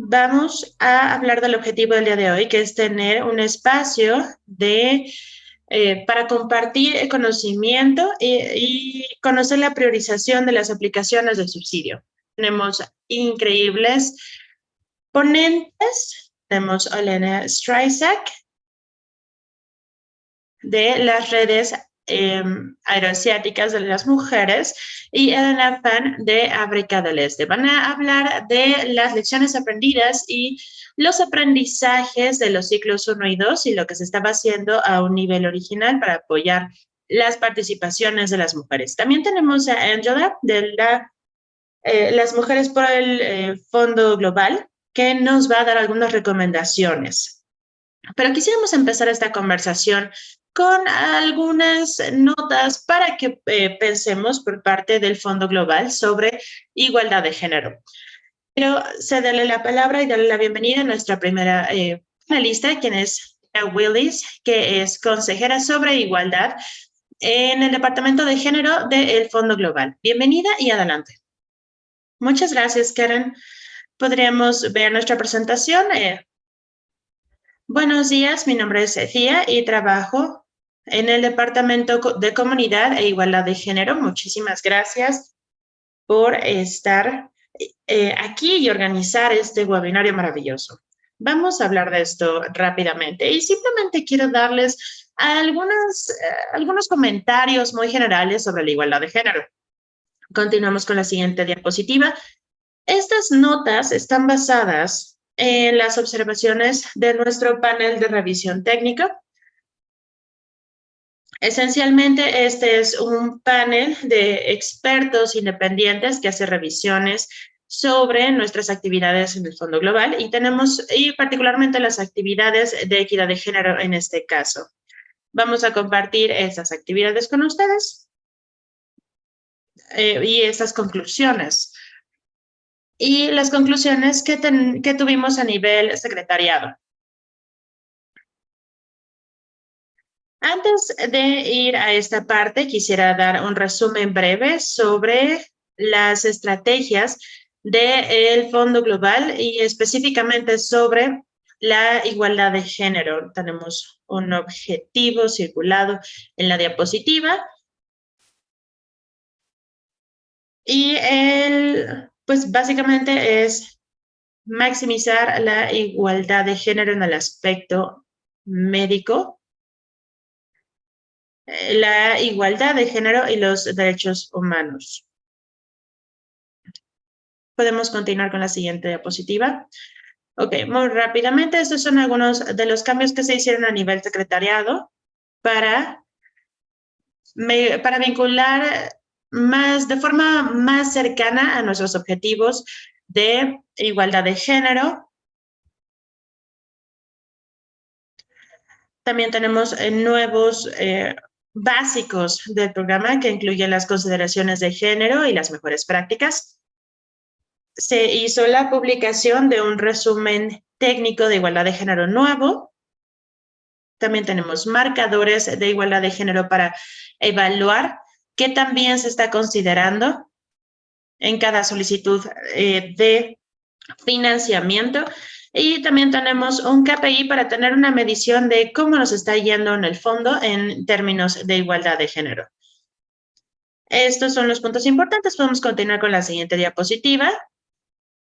vamos a hablar del objetivo del día de hoy, que es tener un espacio para compartir el conocimiento y conocer la priorización de las aplicaciones del subsidio. Tenemos increíbles ponentes. Tenemos a Elena Streisand de las redes aeroasiáticas de las mujeres y Elena Fan de África del Este. Van a hablar de las lecciones aprendidas y los aprendizajes de los ciclos 1 y 2 y lo que se estaba haciendo a un nivel original para apoyar las participaciones de las mujeres. También tenemos a Angela de las mujeres por el Fondo Global, que nos va a dar algunas recomendaciones. Pero quisiéramos empezar esta conversación con algunas notas para que pensemos por parte del Fondo Global sobre igualdad de género. Pero cederle la palabra y darle la bienvenida a nuestra primera panelista, quien es Willis, que es consejera sobre igualdad en el Departamento de Género del Fondo Global. Bienvenida y adelante. Muchas gracias, Karen. Podríamos ver nuestra presentación. Buenos días, mi nombre es Cecilia y trabajo en el Departamento de Comunidad e Igualdad de Género. Muchísimas gracias por estar aquí y organizar este webinario maravilloso. Vamos a hablar de esto rápidamente y simplemente quiero darles algunos comentarios muy generales sobre la igualdad de género. Continuamos con la siguiente diapositiva. Estas notas están basadas en las observaciones de nuestro panel de revisión técnica. Esencialmente, este es un panel de expertos independientes que hace revisiones sobre nuestras actividades en el Fondo Global y particularmente las actividades de equidad de género en este caso. Vamos a compartir esas actividades con ustedes y esas conclusiones. Y las conclusiones que tuvimos a nivel secretariado. Antes de ir a esta parte, quisiera dar un resumen breve sobre las estrategias del Fondo Global y específicamente sobre la igualdad de género. Tenemos un objetivo circulado en la diapositiva y pues básicamente es maximizar la igualdad de género en el aspecto médico, la igualdad de género y los derechos humanos. Podemos continuar con la siguiente diapositiva. Ok, muy rápidamente, estos son algunos de los cambios que se hicieron a nivel secretariado para vincular de forma más cercana a nuestros objetivos de igualdad de género. También tenemos nuevos básicos del programa que incluyen las consideraciones de género y las mejores prácticas. Se hizo la publicación de un resumen técnico de igualdad de género nuevo. También tenemos marcadores de igualdad de género para evaluar qué también se está considerando en cada solicitud de financiamiento. Y también tenemos un KPI para tener una medición de cómo nos está yendo en el fondo en términos de igualdad de género. Estos son los puntos importantes. Podemos continuar con la siguiente diapositiva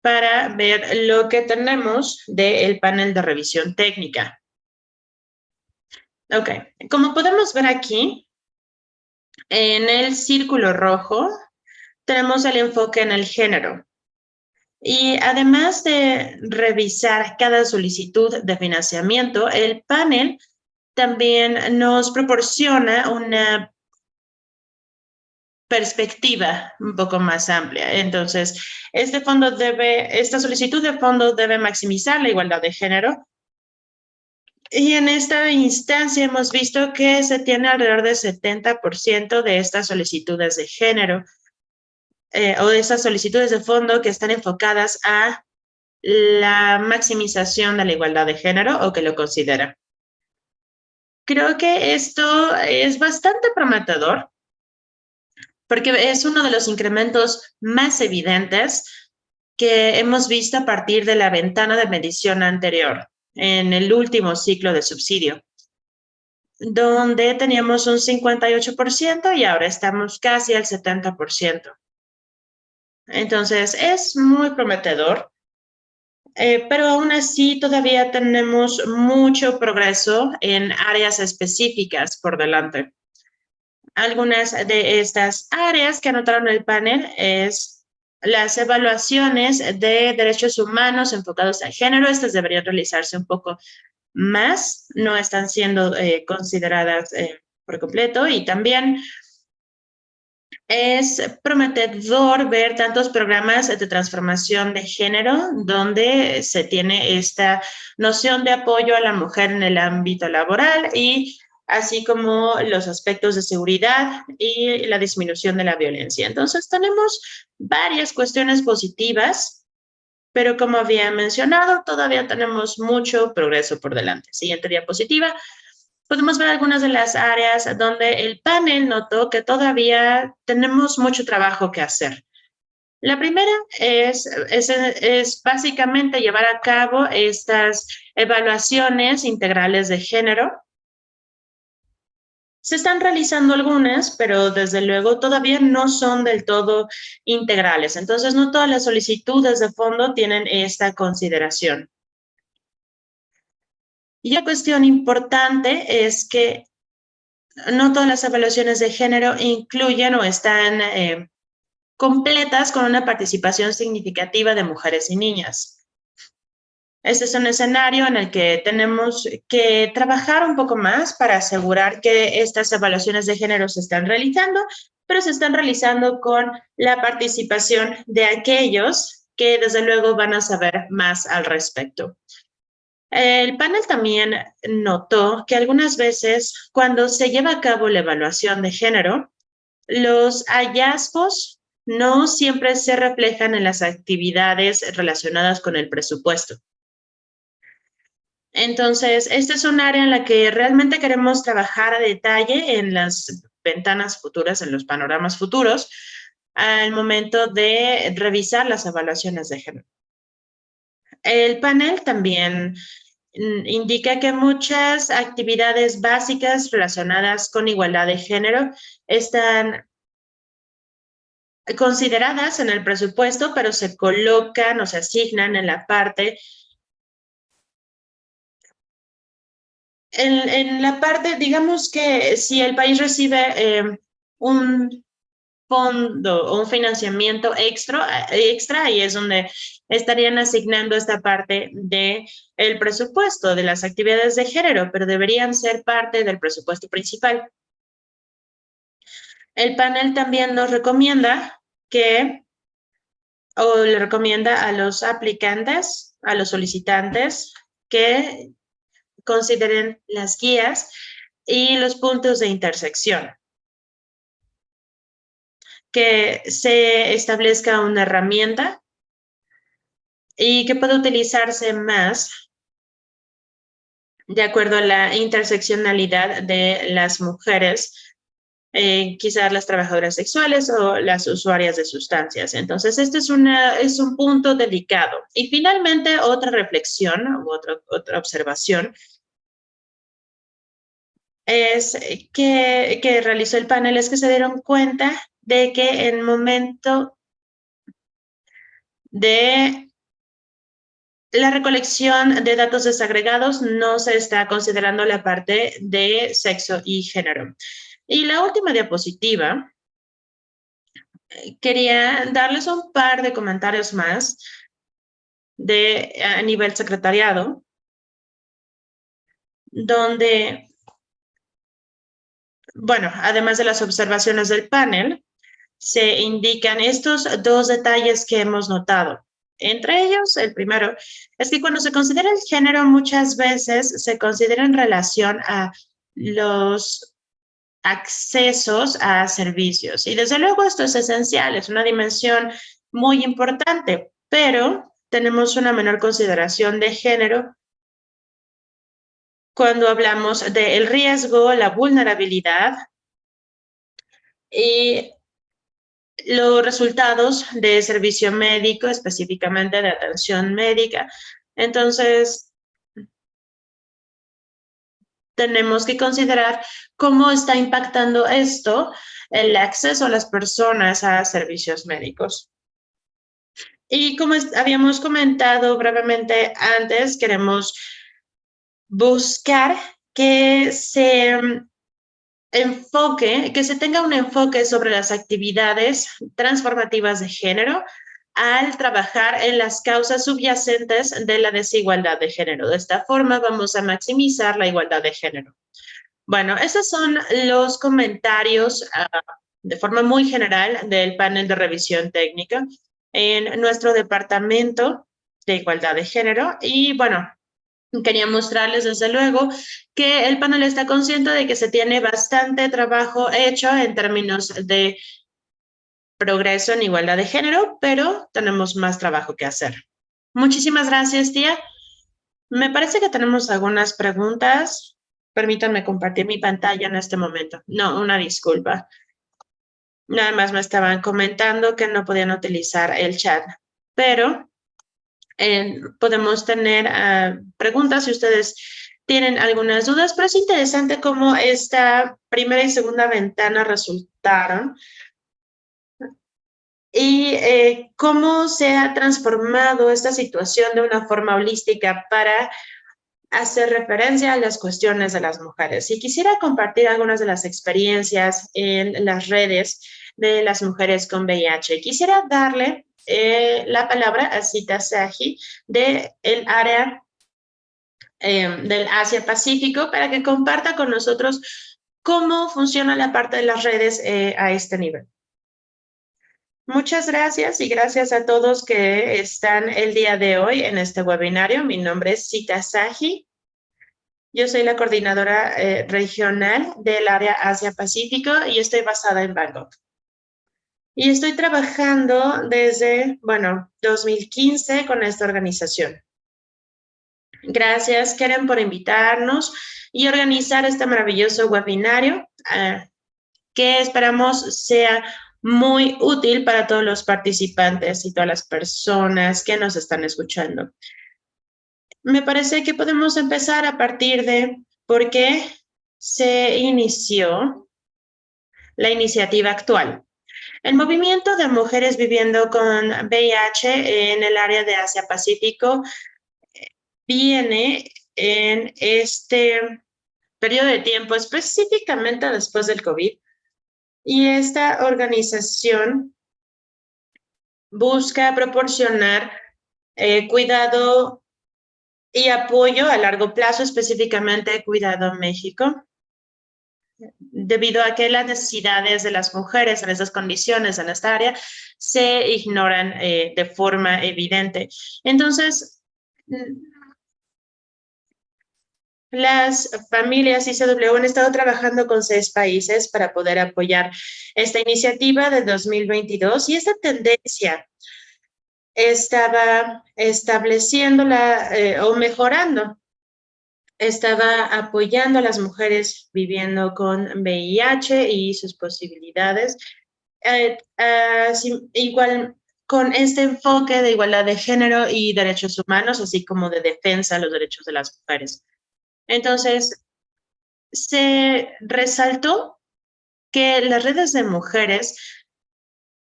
para ver lo que tenemos del panel de revisión técnica. Ok, como podemos ver aquí, en el círculo rojo tenemos el enfoque en el género. Y además de revisar cada solicitud de financiamiento, el panel también nos proporciona una perspectiva un poco más amplia. Entonces, esta solicitud de fondo debe maximizar la igualdad de género. Y en esta instancia hemos visto que se tiene alrededor del 70% de estas solicitudes de género o de estas solicitudes de fondo que están enfocadas a la maximización de la igualdad de género o que lo consideran. Creo que esto es bastante prometedor porque es uno de los incrementos más evidentes que hemos visto a partir de la ventana de medición anterior, en el último ciclo de subsidio, donde teníamos un 58% y ahora estamos casi al 70%. Entonces, es muy prometedor, pero aún así todavía tenemos mucho progreso en áreas específicas por delante. Algunas de estas áreas que anotaron en el panel es las evaluaciones de derechos humanos enfocados al género. Estas deberían realizarse un poco más, no están siendo consideradas por completo, y también es prometedor ver tantos programas de transformación de género donde se tiene esta noción de apoyo a la mujer en el ámbito laboral y así como los aspectos de seguridad y la disminución de la violencia. Entonces, tenemos varias cuestiones positivas, pero como había mencionado, todavía tenemos mucho progreso por delante. Siguiente diapositiva. Podemos ver algunas de las áreas donde el panel notó que todavía tenemos mucho trabajo que hacer. La primera es básicamente llevar a cabo estas evaluaciones integrales de género. Se están realizando algunas, pero desde luego todavía no son del todo integrales. Entonces, no todas las solicitudes de fondo tienen esta consideración. Y la cuestión importante es que no todas las evaluaciones de género incluyen o están completas con una participación significativa de mujeres y niñas. Este es un escenario en el que tenemos que trabajar un poco más para asegurar que estas evaluaciones de género se están realizando, pero se están realizando con la participación de aquellos que desde luego van a saber más al respecto. El panel también notó que algunas veces cuando se lleva a cabo la evaluación de género, los hallazgos no siempre se reflejan en las actividades relacionadas con el presupuesto. Entonces, esta es un área en la que realmente queremos trabajar a detalle en las ventanas futuras, en los panoramas futuros, al momento de revisar las evaluaciones de género. El panel también indica que muchas actividades básicas relacionadas con igualdad de género están consideradas en el presupuesto, pero se colocan o se asignan en la parte, digamos que si el país recibe un fondo o un financiamiento extra, y es donde estarían asignando esta parte del presupuesto de las actividades de género, pero deberían ser parte del presupuesto principal. El panel también nos recomienda o le recomienda a los aplicantes, a los solicitantes, que consideren las guías y los puntos de intersección, que se establezca una herramienta y que pueda utilizarse más de acuerdo a la interseccionalidad de las mujeres, quizás las trabajadoras sexuales o las usuarias de sustancias. Entonces, este es un punto delicado. Y finalmente, otra reflexión u otra observación es que realizó el panel es que se dieron cuenta de que en el momento de la recolección de datos desagregados no se está considerando la parte de sexo y género. Y la última diapositiva, quería darles un par de comentarios más a nivel secretariado, donde, bueno, además de las observaciones del panel, se indican estos dos detalles que hemos notado. Entre ellos, el primero es que cuando se considera el género, muchas veces se considera en relación a los accesos a servicios. Y desde luego esto es esencial, es una dimensión muy importante, pero tenemos una menor consideración de género cuando hablamos del riesgo, la vulnerabilidad y los resultados de servicio médico, específicamente de atención médica. Entonces, tenemos que considerar cómo está impactando esto el acceso a las personas a servicios médicos. Y como habíamos comentado brevemente antes, queremos buscar que se que se tenga un enfoque sobre las actividades transformativas de género al trabajar en las causas subyacentes de la desigualdad de género. De esta forma vamos a maximizar la igualdad de género. Bueno, esos son los comentarios de forma muy general del panel de revisión técnica en nuestro departamento de igualdad de género. Y bueno, quería mostrarles desde luego que el panel está consciente de que se tiene bastante trabajo hecho en términos de progreso en igualdad de género, pero tenemos más trabajo que hacer. Muchísimas gracias, tía. Me parece que tenemos algunas preguntas. Permítanme compartir mi pantalla en este momento. No, una disculpa. Nada más me estaban comentando que no podían utilizar el chat, pero podemos tener preguntas si ustedes tienen algunas dudas, pero es interesante cómo esta primera y segunda ventana resultaron y cómo se ha transformado esta situación de una forma holística para hacer referencia a las cuestiones de las mujeres. Y quisiera compartir algunas de las experiencias en las redes de las mujeres con VIH. Quisiera darle la palabra a Sita Saji del área del Asia Pacífico para que comparta con nosotros cómo funciona la parte de las redes a este nivel. Muchas gracias y gracias a todos que están el día de hoy en este webinario. Mi nombre es Sita Saji. Yo soy la coordinadora regional del área Asia-Pacífico y estoy basada en Bangkok. Y estoy trabajando desde, 2015 con esta organización. Gracias, Keren, por invitarnos y organizar este maravilloso webinario que esperamos sea muy útil para todos los participantes y todas las personas que nos están escuchando. Me parece que podemos empezar a partir de por qué se inició la iniciativa actual. El movimiento de mujeres viviendo con VIH en el área de Asia-Pacífico viene en este periodo de tiempo, específicamente después del COVID, y esta organización busca proporcionar cuidado y apoyo a largo plazo, específicamente Cuidado México, debido a que las necesidades de las mujeres en estas condiciones, en esta área, se ignoran de forma evidente. Entonces, las familias ICW han estado trabajando con 6 países para poder apoyar esta iniciativa de 2022 y esta tendencia estaba estableciéndola o mejorando. Estaba apoyando a las mujeres viviendo con VIH y sus posibilidades. Igual con este enfoque de igualdad de género y derechos humanos, así como de defensa de los derechos de las mujeres. Entonces, se resaltó que las redes de mujeres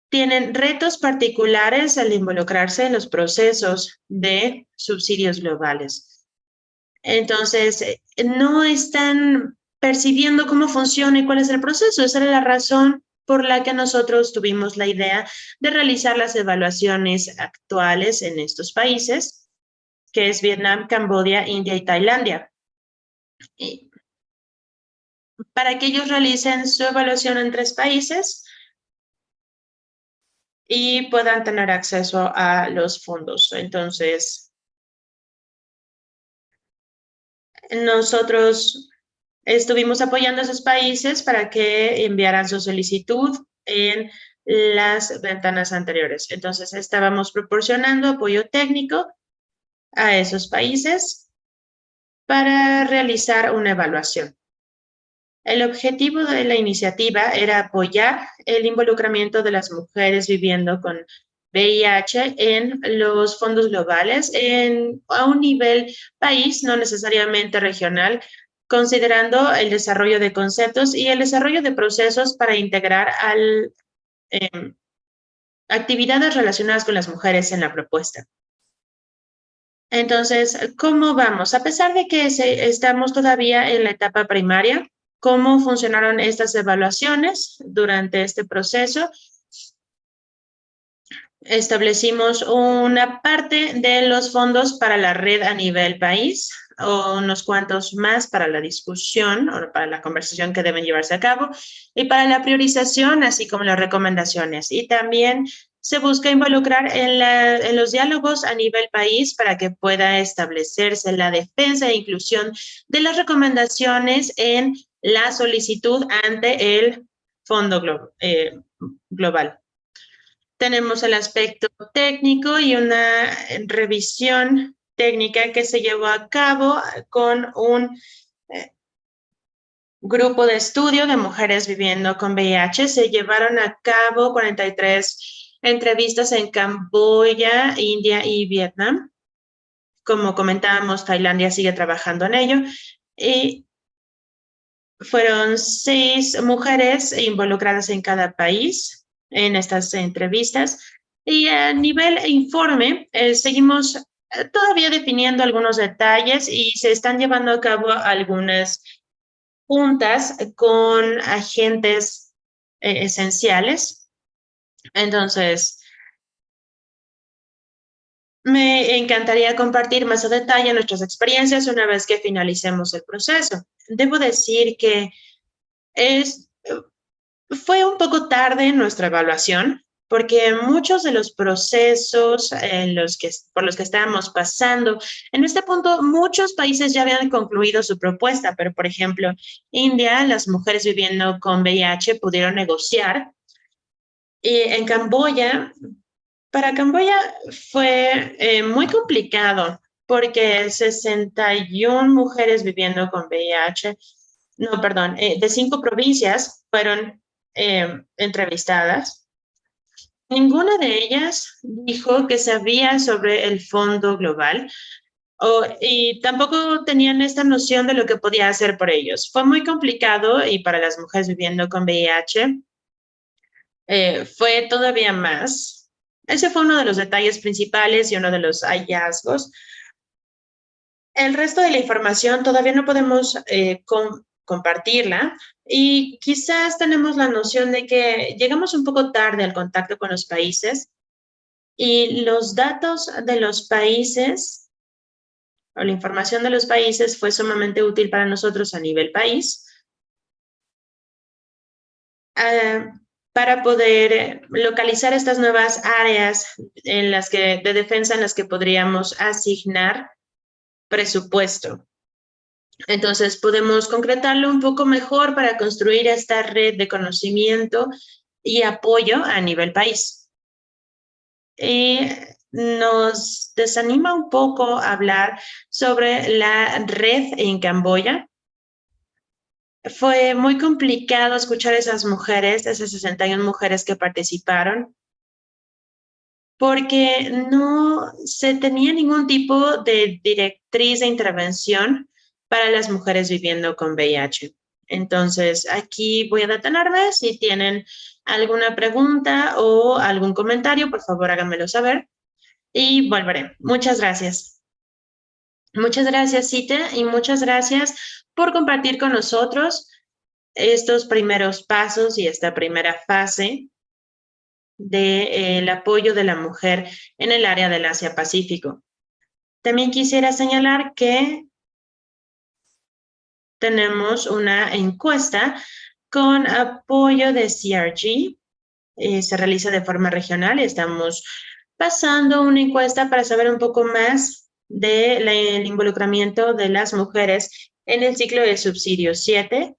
tienen retos particulares al involucrarse en los procesos de subsidios globales. Entonces, no están percibiendo cómo funciona y cuál es el proceso. Esa era la razón por la que nosotros tuvimos la idea de realizar las evaluaciones actuales en estos países, que es Vietnam, Camboya, India y Tailandia. Y para que ellos realicen su evaluación en 3 países y puedan tener acceso a los fondos. Entonces, nosotros estuvimos apoyando a esos países para que enviaran su solicitud en las ventanas anteriores. Entonces, estábamos proporcionando apoyo técnico a esos países para realizar una evaluación. El objetivo de la iniciativa era apoyar el involucramiento de las mujeres viviendo con VIH en los fondos globales a un nivel país, no necesariamente regional, considerando el desarrollo de conceptos y el desarrollo de procesos para integrar actividades relacionadas con las mujeres en la propuesta. Entonces, ¿cómo vamos? A pesar de que estamos todavía en la etapa primaria, ¿cómo funcionaron estas evaluaciones durante este proceso? Establecimos una parte de los fondos para la red a nivel país, o unos cuantos más para la discusión o para la conversación que deben llevarse a cabo, y para la priorización, así como las recomendaciones. Y también se busca involucrar en los diálogos a nivel país para que pueda establecerse la defensa e inclusión de las recomendaciones en la solicitud ante el Fondo Global. Tenemos el aspecto técnico y una revisión técnica que se llevó a cabo con un grupo de estudio de mujeres viviendo con VIH. Se llevaron a cabo 43 entrevistas en Camboya, India y Vietnam. Como comentábamos, Tailandia sigue trabajando en ello. Y fueron 6 mujeres involucradas en cada país en estas entrevistas. Y a nivel informe, seguimos todavía definiendo algunos detalles y se están llevando a cabo algunas juntas con agentes esenciales. Entonces, me encantaría compartir más a detalle nuestras experiencias una vez que finalicemos el proceso. Debo decir que fue un poco tarde nuestra evaluación, porque muchos de los procesos por los que estábamos pasando, en este punto muchos países ya habían concluido su propuesta, pero por ejemplo, India, las mujeres viviendo con VIH pudieron negociar. Y en Camboya, para Camboya fue muy complicado porque 61 mujeres viviendo con VIH, no, perdón, de 5 provincias fueron entrevistadas. Ninguna de ellas dijo que sabía sobre el Fondo Global y tampoco tenían esta noción de lo que podía hacer por ellos. Fue muy complicado y para las mujeres viviendo con VIH fue todavía más. Ese fue uno de los detalles principales y uno de los hallazgos. El resto de la información todavía no podemos compartirla y quizás tenemos la noción de que llegamos un poco tarde al contacto con los países y los datos de los países o la información de los países fue sumamente útil para nosotros a nivel país para poder localizar estas nuevas áreas de defensa en las que podríamos asignar presupuesto. Entonces, podemos concretarlo un poco mejor para construir esta red de conocimiento y apoyo a nivel país. Y nos desanima un poco hablar sobre la red en Camboya. Fue muy complicado escuchar a esas mujeres, esas 61 mujeres que participaron, porque no se tenía ningún tipo de directriz de intervención para las mujeres viviendo con VIH. Entonces, aquí voy a detenerme. Si tienen alguna pregunta o algún comentario, por favor, háganmelo saber y volveré. Muchas gracias. Muchas gracias, Cita, y muchas gracias por compartir con nosotros estos primeros pasos y esta primera fase del apoyo de la mujer en el área del Asia-Pacífico. También quisiera señalar que tenemos una encuesta con apoyo de CRG. Se realiza de forma regional. Estamos pasando una encuesta para saber un poco más del involucramiento de las mujeres en el ciclo de subsidio 7.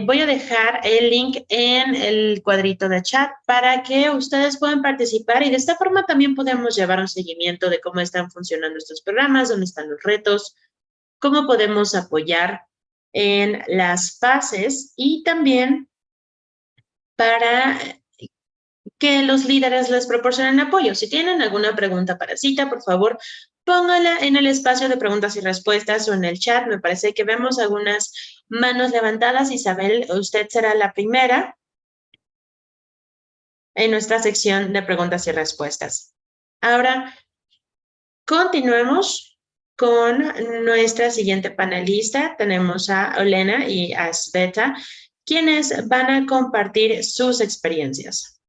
Voy a dejar el link en el cuadrito de chat para que ustedes puedan participar y de esta forma también podemos llevar un seguimiento de cómo están funcionando estos programas, dónde están los retos, cómo podemos apoyar en las fases y también para que los líderes les proporcionen apoyo. Si tienen alguna pregunta para cita, por favor, póngala en el espacio de preguntas y respuestas o en el chat. Me parece que vemos algunas manos levantadas. Isabel, usted será la primera en nuestra sección de preguntas y respuestas. Ahora, continuemos con nuestra siguiente panelista. Tenemos a Olena y a Sveta, quienes van a compartir sus experiencias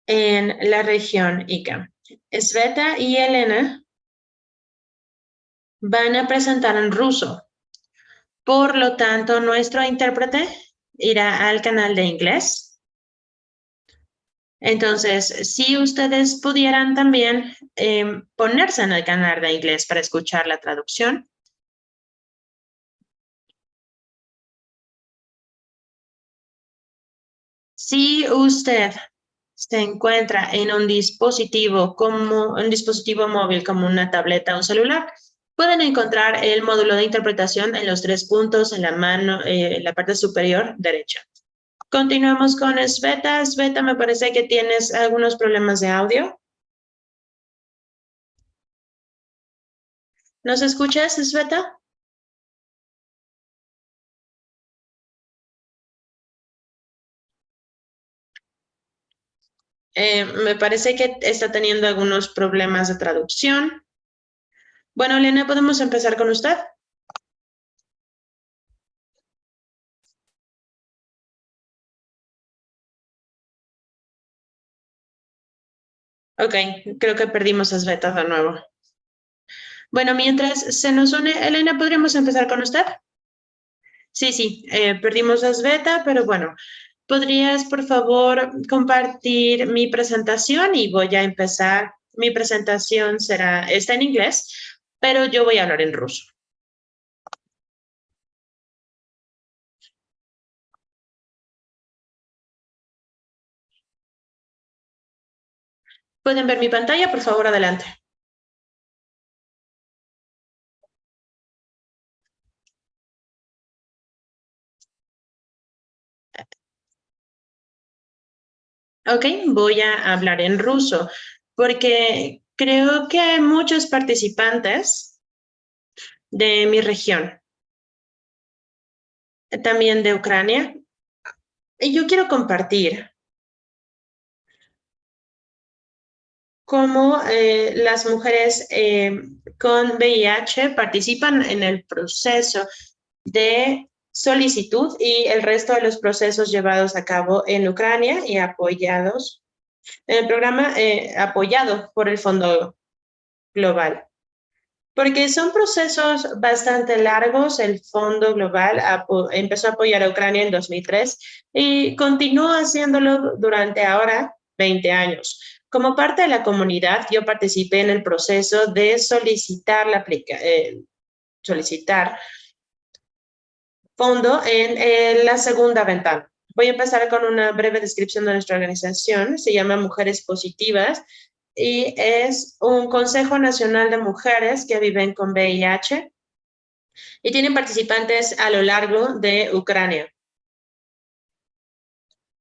en la región Ica. Sveta y Elena van a presentar en ruso. Por lo tanto, nuestro intérprete irá al canal de inglés. Entonces, si ustedes pudieran también ponerse en el canal de inglés para escuchar la traducción. Si usted se encuentra en un dispositivo móvil como una tableta o un celular, pueden encontrar el módulo de interpretación en los 3 puntos en la mano, en la parte superior derecha. Continuamos con Sveta. Sveta, me parece que tienes algunos problemas de audio. ¿Nos escuchas, Sveta? Me parece que está teniendo algunos problemas de traducción. Bueno, Elena, ¿podemos empezar con usted? Ok, creo que perdimos a Sveta de nuevo. Bueno, mientras se nos une, Elena, ¿podríamos empezar con usted? Sí, perdimos a Sveta, pero bueno, ¿podrías, por favor, compartir mi presentación? Y voy a empezar. Mi presentación está en inglés, pero yo voy a hablar en ruso. ¿Pueden ver mi pantalla? Por favor, adelante. Ok, voy a hablar en ruso porque creo que hay muchos participantes de mi región, también de Ucrania, y yo quiero compartir cómo las mujeres con VIH participan en el proceso de solicitud y el resto de los procesos llevados a cabo en Ucrania y apoyados en el programa apoyado por el Fondo Global. Porque son procesos bastante largos. El Fondo Global empezó a apoyar a Ucrania en 2003 y continúa haciéndolo durante ahora 20 años. Como parte de la comunidad, yo participé en el proceso de solicitar fondo en la segunda ventana. Voy a empezar con una breve descripción de nuestra organización. Se llama Mujeres Positivas y es un Consejo Nacional de Mujeres que viven con VIH y tienen participantes a lo largo de Ucrania.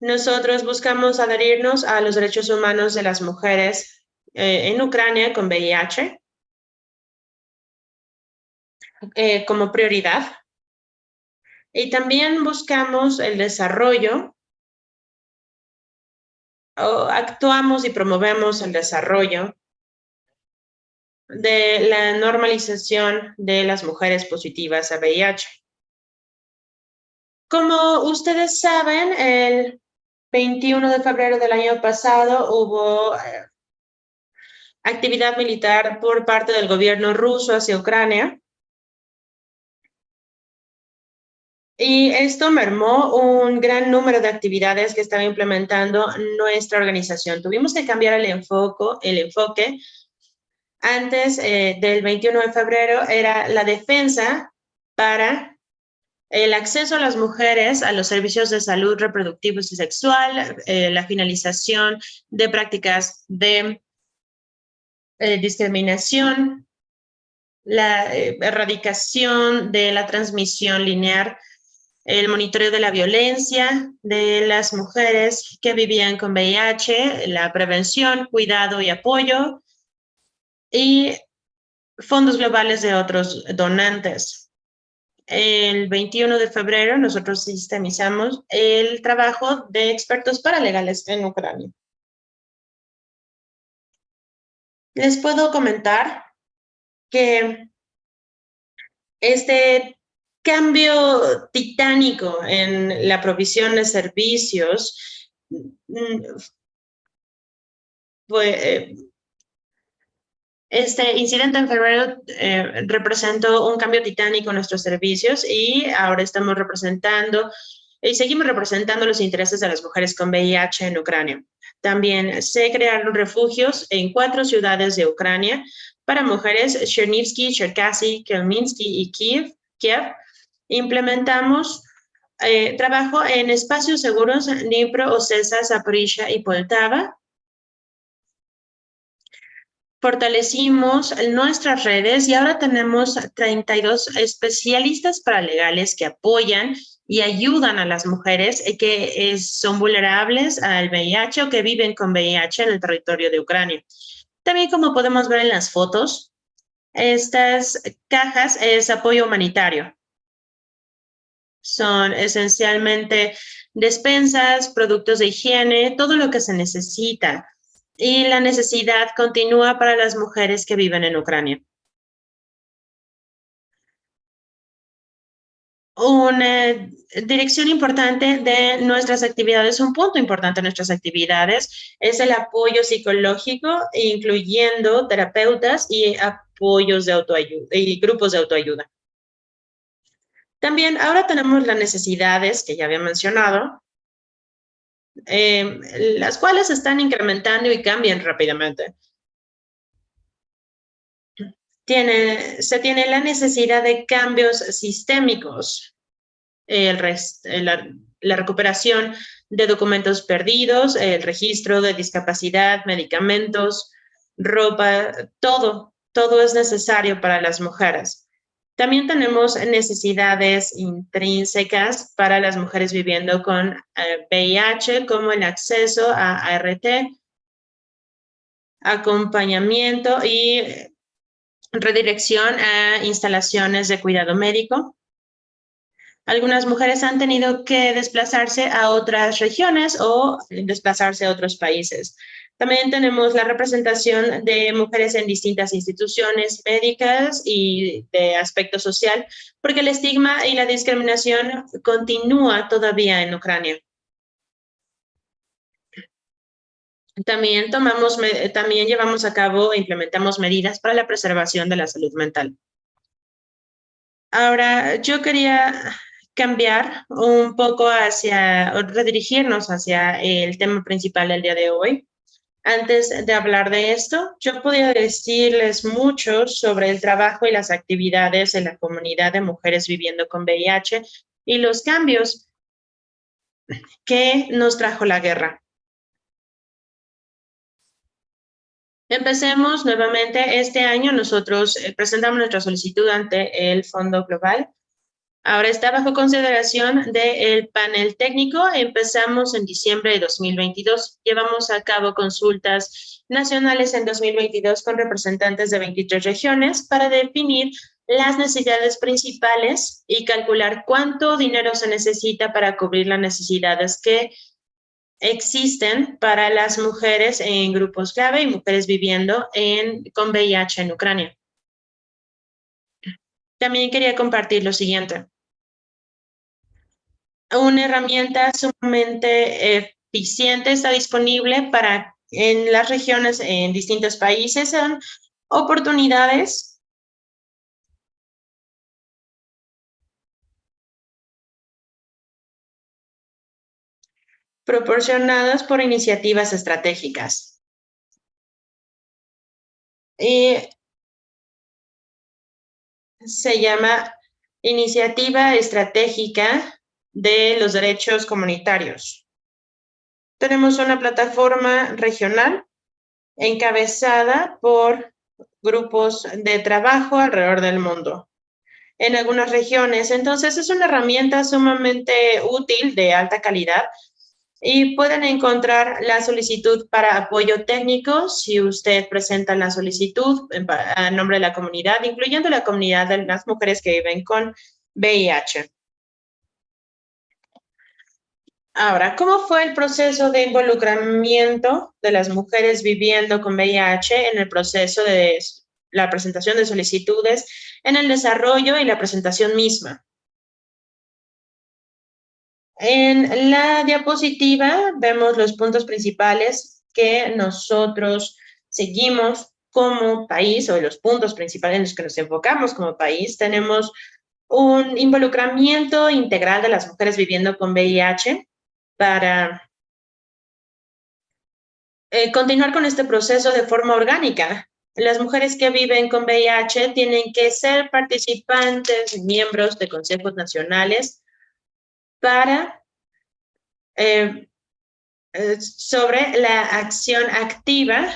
Nosotros buscamos adherirnos a los derechos humanos de las mujeres en Ucrania con VIH como prioridad. Y también buscamos el desarrollo, o actuamos y promovemos el desarrollo de la normalización de las mujeres positivas a VIH. Como ustedes saben, el 21 de febrero del año pasado hubo actividad militar por parte del gobierno ruso hacia Ucrania. Y esto mermó un gran número de actividades que estaba implementando nuestra organización. Tuvimos que cambiar el enfoque. Antes del 21 de febrero era la defensa para el acceso a las mujeres a los servicios de salud reproductivos y sexual, la finalización de prácticas de discriminación la erradicación de la transmisión lineal, el monitoreo de la violencia de las mujeres que vivían con VIH, la prevención, cuidado y apoyo, y fondos globales de otros donantes. El 21 de febrero nosotros sistemizamos el trabajo de expertos paralegales en Ucrania. Les puedo comentar que este cambio titánico en la provisión de servicios este incidente en febrero representó un cambio titánico en nuestros servicios y ahora estamos representando y seguimos representando los intereses de las mujeres con VIH en Ucrania. También se crearon refugios en 4 ciudades de Ucrania para mujeres: Chernivtsi, Cherkasy, Kelminsky y Kiev. Implementamos trabajo en espacios seguros Dnipro, Odesa, Zaporizhia y Poltava. Fortalecimos nuestras redes y ahora tenemos 32 especialistas paralegales que apoyan y ayudan a las mujeres que son vulnerables al VIH o que viven con VIH en el territorio de Ucrania. También, como podemos ver en las fotos, estas cajas es apoyo humanitario. Son esencialmente despensas, productos de higiene, todo lo que se necesita. Y la necesidad continúa para las mujeres que viven en Ucrania. Una dirección importante de nuestras actividades, un punto importante de nuestras actividades es el apoyo psicológico, incluyendo terapeutas y apoyos de autoayuda y grupos de autoayuda. También ahora tenemos las necesidades que ya había mencionado, las cuales están incrementando y cambian rápidamente. Se tiene la necesidad de cambios sistémicos, la recuperación de documentos perdidos, el registro de discapacidad, medicamentos, ropa, todo es necesario para las mujeres. También tenemos necesidades intrínsecas para las mujeres viviendo con VIH, como el acceso a ART, acompañamiento y redirección a instalaciones de cuidado médico. Algunas mujeres han tenido que desplazarse a otras regiones o desplazarse a otros países. También tenemos la representación de mujeres en distintas instituciones médicas y de aspecto social, porque el estigma y la discriminación continúa todavía en Ucrania. También llevamos a cabo e implementamos medidas para la preservación de la salud mental. Ahora, yo quería cambiar un poco o redirigirnos hacia el tema principal del día de hoy. Antes de hablar de esto, yo podría decirles mucho sobre el trabajo y las actividades en la comunidad de mujeres viviendo con VIH y los cambios que nos trajo la guerra. Empecemos nuevamente. Este año nosotros presentamos nuestra solicitud ante el Fondo Global. Ahora está bajo consideración del panel técnico. Empezamos en diciembre de 2022. Llevamos a cabo consultas nacionales en 2022 con representantes de 23 regiones para definir las necesidades principales y calcular cuánto dinero se necesita para cubrir las necesidades que existen para las mujeres en grupos clave y mujeres viviendo con VIH en Ucrania. También quería compartir lo siguiente. Una herramienta sumamente eficiente está disponible en las regiones en distintos países. Son oportunidades proporcionadas por iniciativas estratégicas. Y se llama Iniciativa Estratégica de los Derechos Comunitarios. Tenemos una plataforma regional encabezada por grupos de trabajo alrededor del mundo, en algunas regiones. Entonces, es una herramienta sumamente útil, de alta calidad, y pueden encontrar la solicitud para apoyo técnico si usted presenta la solicitud a nombre de la comunidad, incluyendo la comunidad de las mujeres que viven con VIH. Ahora, ¿cómo fue el proceso de involucramiento de las mujeres viviendo con VIH en el proceso de la presentación de solicitudes, en el desarrollo y la presentación misma? En la diapositiva vemos los puntos principales que nosotros seguimos como país, o los puntos principales en los que nos enfocamos como país. Tenemos un involucramiento integral de las mujeres viviendo con VIH para continuar con este proceso de forma orgánica. Las mujeres que viven con VIH tienen que ser participantes, miembros de consejos nacionales para sobre la acción activa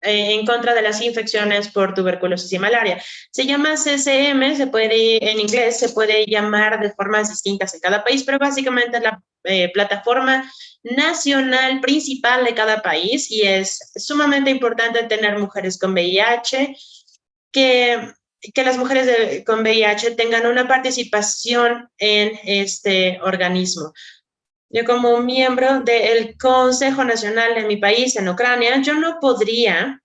en contra de las infecciones por tuberculosis y malaria. Se llama CCM, en inglés se puede llamar de formas distintas en cada país, pero básicamente es la plataforma nacional principal de cada país, y es sumamente importante tener mujeres con VIH, que las mujeres con VIH tengan una participación en este organismo. Yo, como miembro del Consejo Nacional de mi país en Ucrania, yo no podría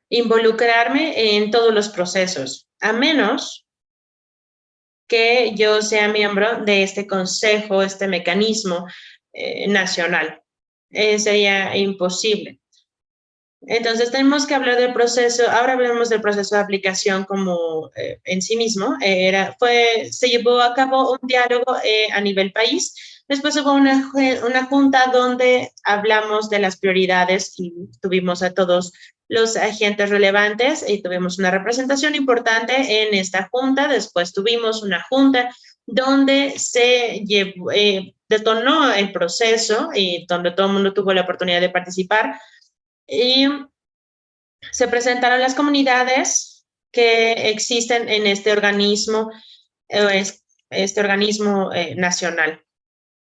involucrarme en todos los procesos, a menos que yo sea miembro de este consejo, este mecanismo nacional. Sería imposible. Entonces, tenemos que hablar del proceso. Ahora hablemos del proceso de aplicación como en sí mismo. Se llevó a cabo un diálogo a nivel país. Después hubo una junta donde hablamos de las prioridades y tuvimos a todos los agentes relevantes y tuvimos una representación importante en esta junta. Después tuvimos una junta donde se detonó el proceso y donde todo el mundo tuvo la oportunidad de participar. Y se presentaron las comunidades que existen en este organismo, nacional.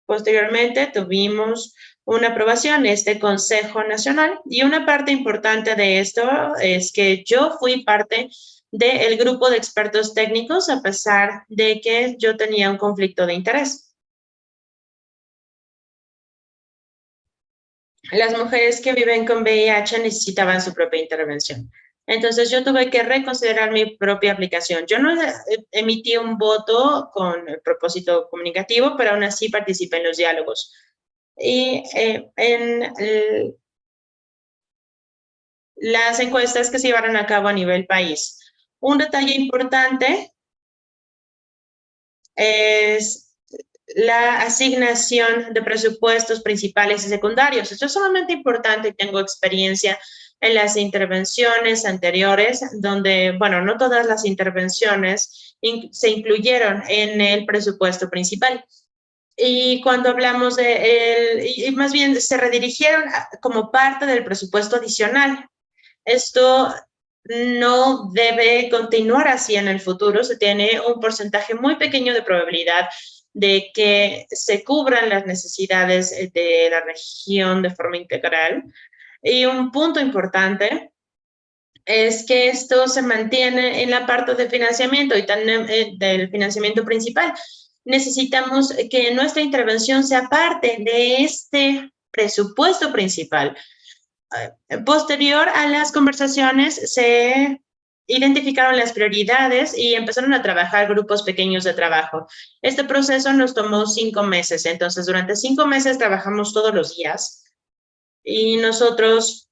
Posteriormente tuvimos una aprobación de este Consejo Nacional, y una parte importante de esto es que yo fui parte del grupo de expertos técnicos, a pesar de que yo tenía un conflicto de interés. Las mujeres que viven con VIH necesitaban su propia intervención. Entonces, yo tuve que reconsiderar mi propia aplicación. Yo no emití un voto con el propósito comunicativo, pero aún así participé en los diálogos. Y las encuestas que se llevaron a cabo a nivel país. Un detalle importante es la asignación de presupuestos principales y secundarios. Esto es sumamente importante. Tengo experiencia en las intervenciones anteriores, donde, bueno, no todas las intervenciones se incluyeron en el presupuesto principal. Y cuando hablamos y más bien se redirigieron como parte del presupuesto adicional. Esto no debe continuar así en el futuro. Se tiene un porcentaje muy pequeño de probabilidad de que se cubran las necesidades de la región de forma integral. Y un punto importante es que esto se mantiene en la parte de financiamiento y también del financiamiento principal. Necesitamos que nuestra intervención sea parte de este presupuesto principal. Posterior a las conversaciones, se identificaron las prioridades y empezaron a trabajar grupos pequeños de trabajo. Este proceso nos tomó 5 meses. Entonces, durante 5 meses trabajamos todos los días, y nosotros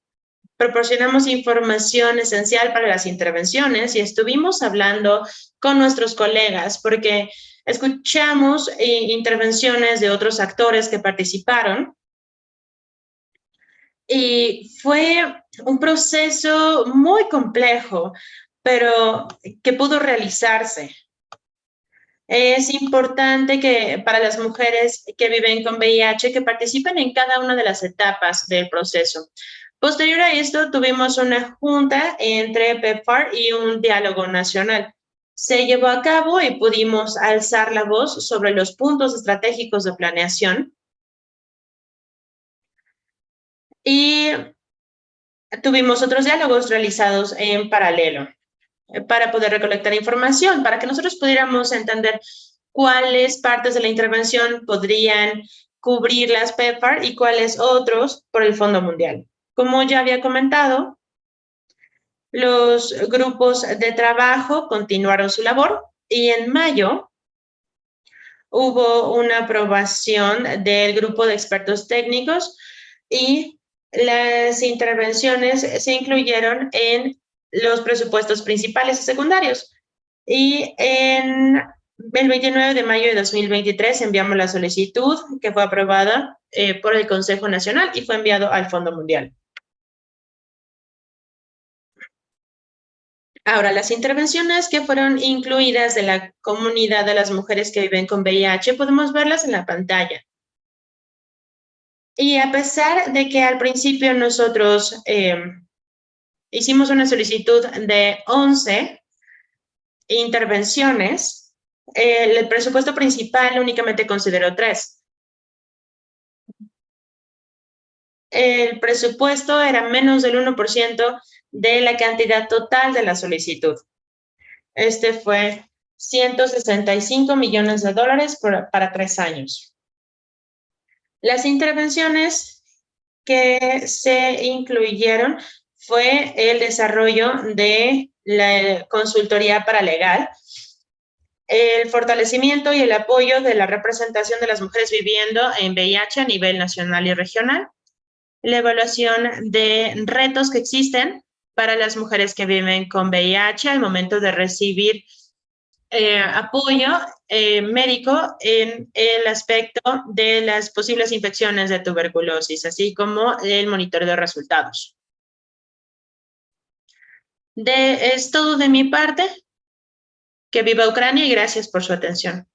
proporcionamos información esencial para las intervenciones, y estuvimos hablando con nuestros colegas porque escuchamos intervenciones de otros actores que participaron. Y fue un proceso muy complejo, pero que pudo realizarse. Es importante que para las mujeres que viven con VIH, que participen en cada una de las etapas del proceso. Posterior a esto, tuvimos una junta entre PEPFAR y un diálogo nacional. Se llevó a cabo y pudimos alzar la voz sobre los puntos estratégicos de planeación. Y tuvimos otros diálogos realizados en paralelo para poder recolectar información, para que nosotros pudiéramos entender cuáles partes de la intervención podrían cubrir las PEPFAR y cuáles otros por el Fondo Mundial. Como ya había comentado, los grupos de trabajo continuaron su labor y en mayo hubo una aprobación del grupo de expertos técnicos y las intervenciones se incluyeron en los presupuestos principales y secundarios. Y en el 29 de mayo de 2023 enviamos la solicitud que fue aprobada por el Consejo Nacional y fue enviado al Fondo Mundial. Ahora, las intervenciones que fueron incluidas de la comunidad de las mujeres que viven con VIH, podemos verlas en la pantalla. Y a pesar de que al principio nosotros hicimos una solicitud de 11 intervenciones, el presupuesto principal únicamente consideró 3. El presupuesto era menos del 1% de la cantidad total de la solicitud. Este fue 165 millones de dólares para 3 años. Las intervenciones que se incluyeron fue el desarrollo de la consultoría paralegal, el fortalecimiento y el apoyo de la representación de las mujeres viviendo en VIH a nivel nacional y regional, la evaluación de retos que existen para las mujeres que viven con VIH al momento de recibir apoyo médico en el aspecto de las posibles infecciones de tuberculosis, así como el monitoreo de resultados. Es todo de mi parte. Que viva Ucrania y gracias por su atención.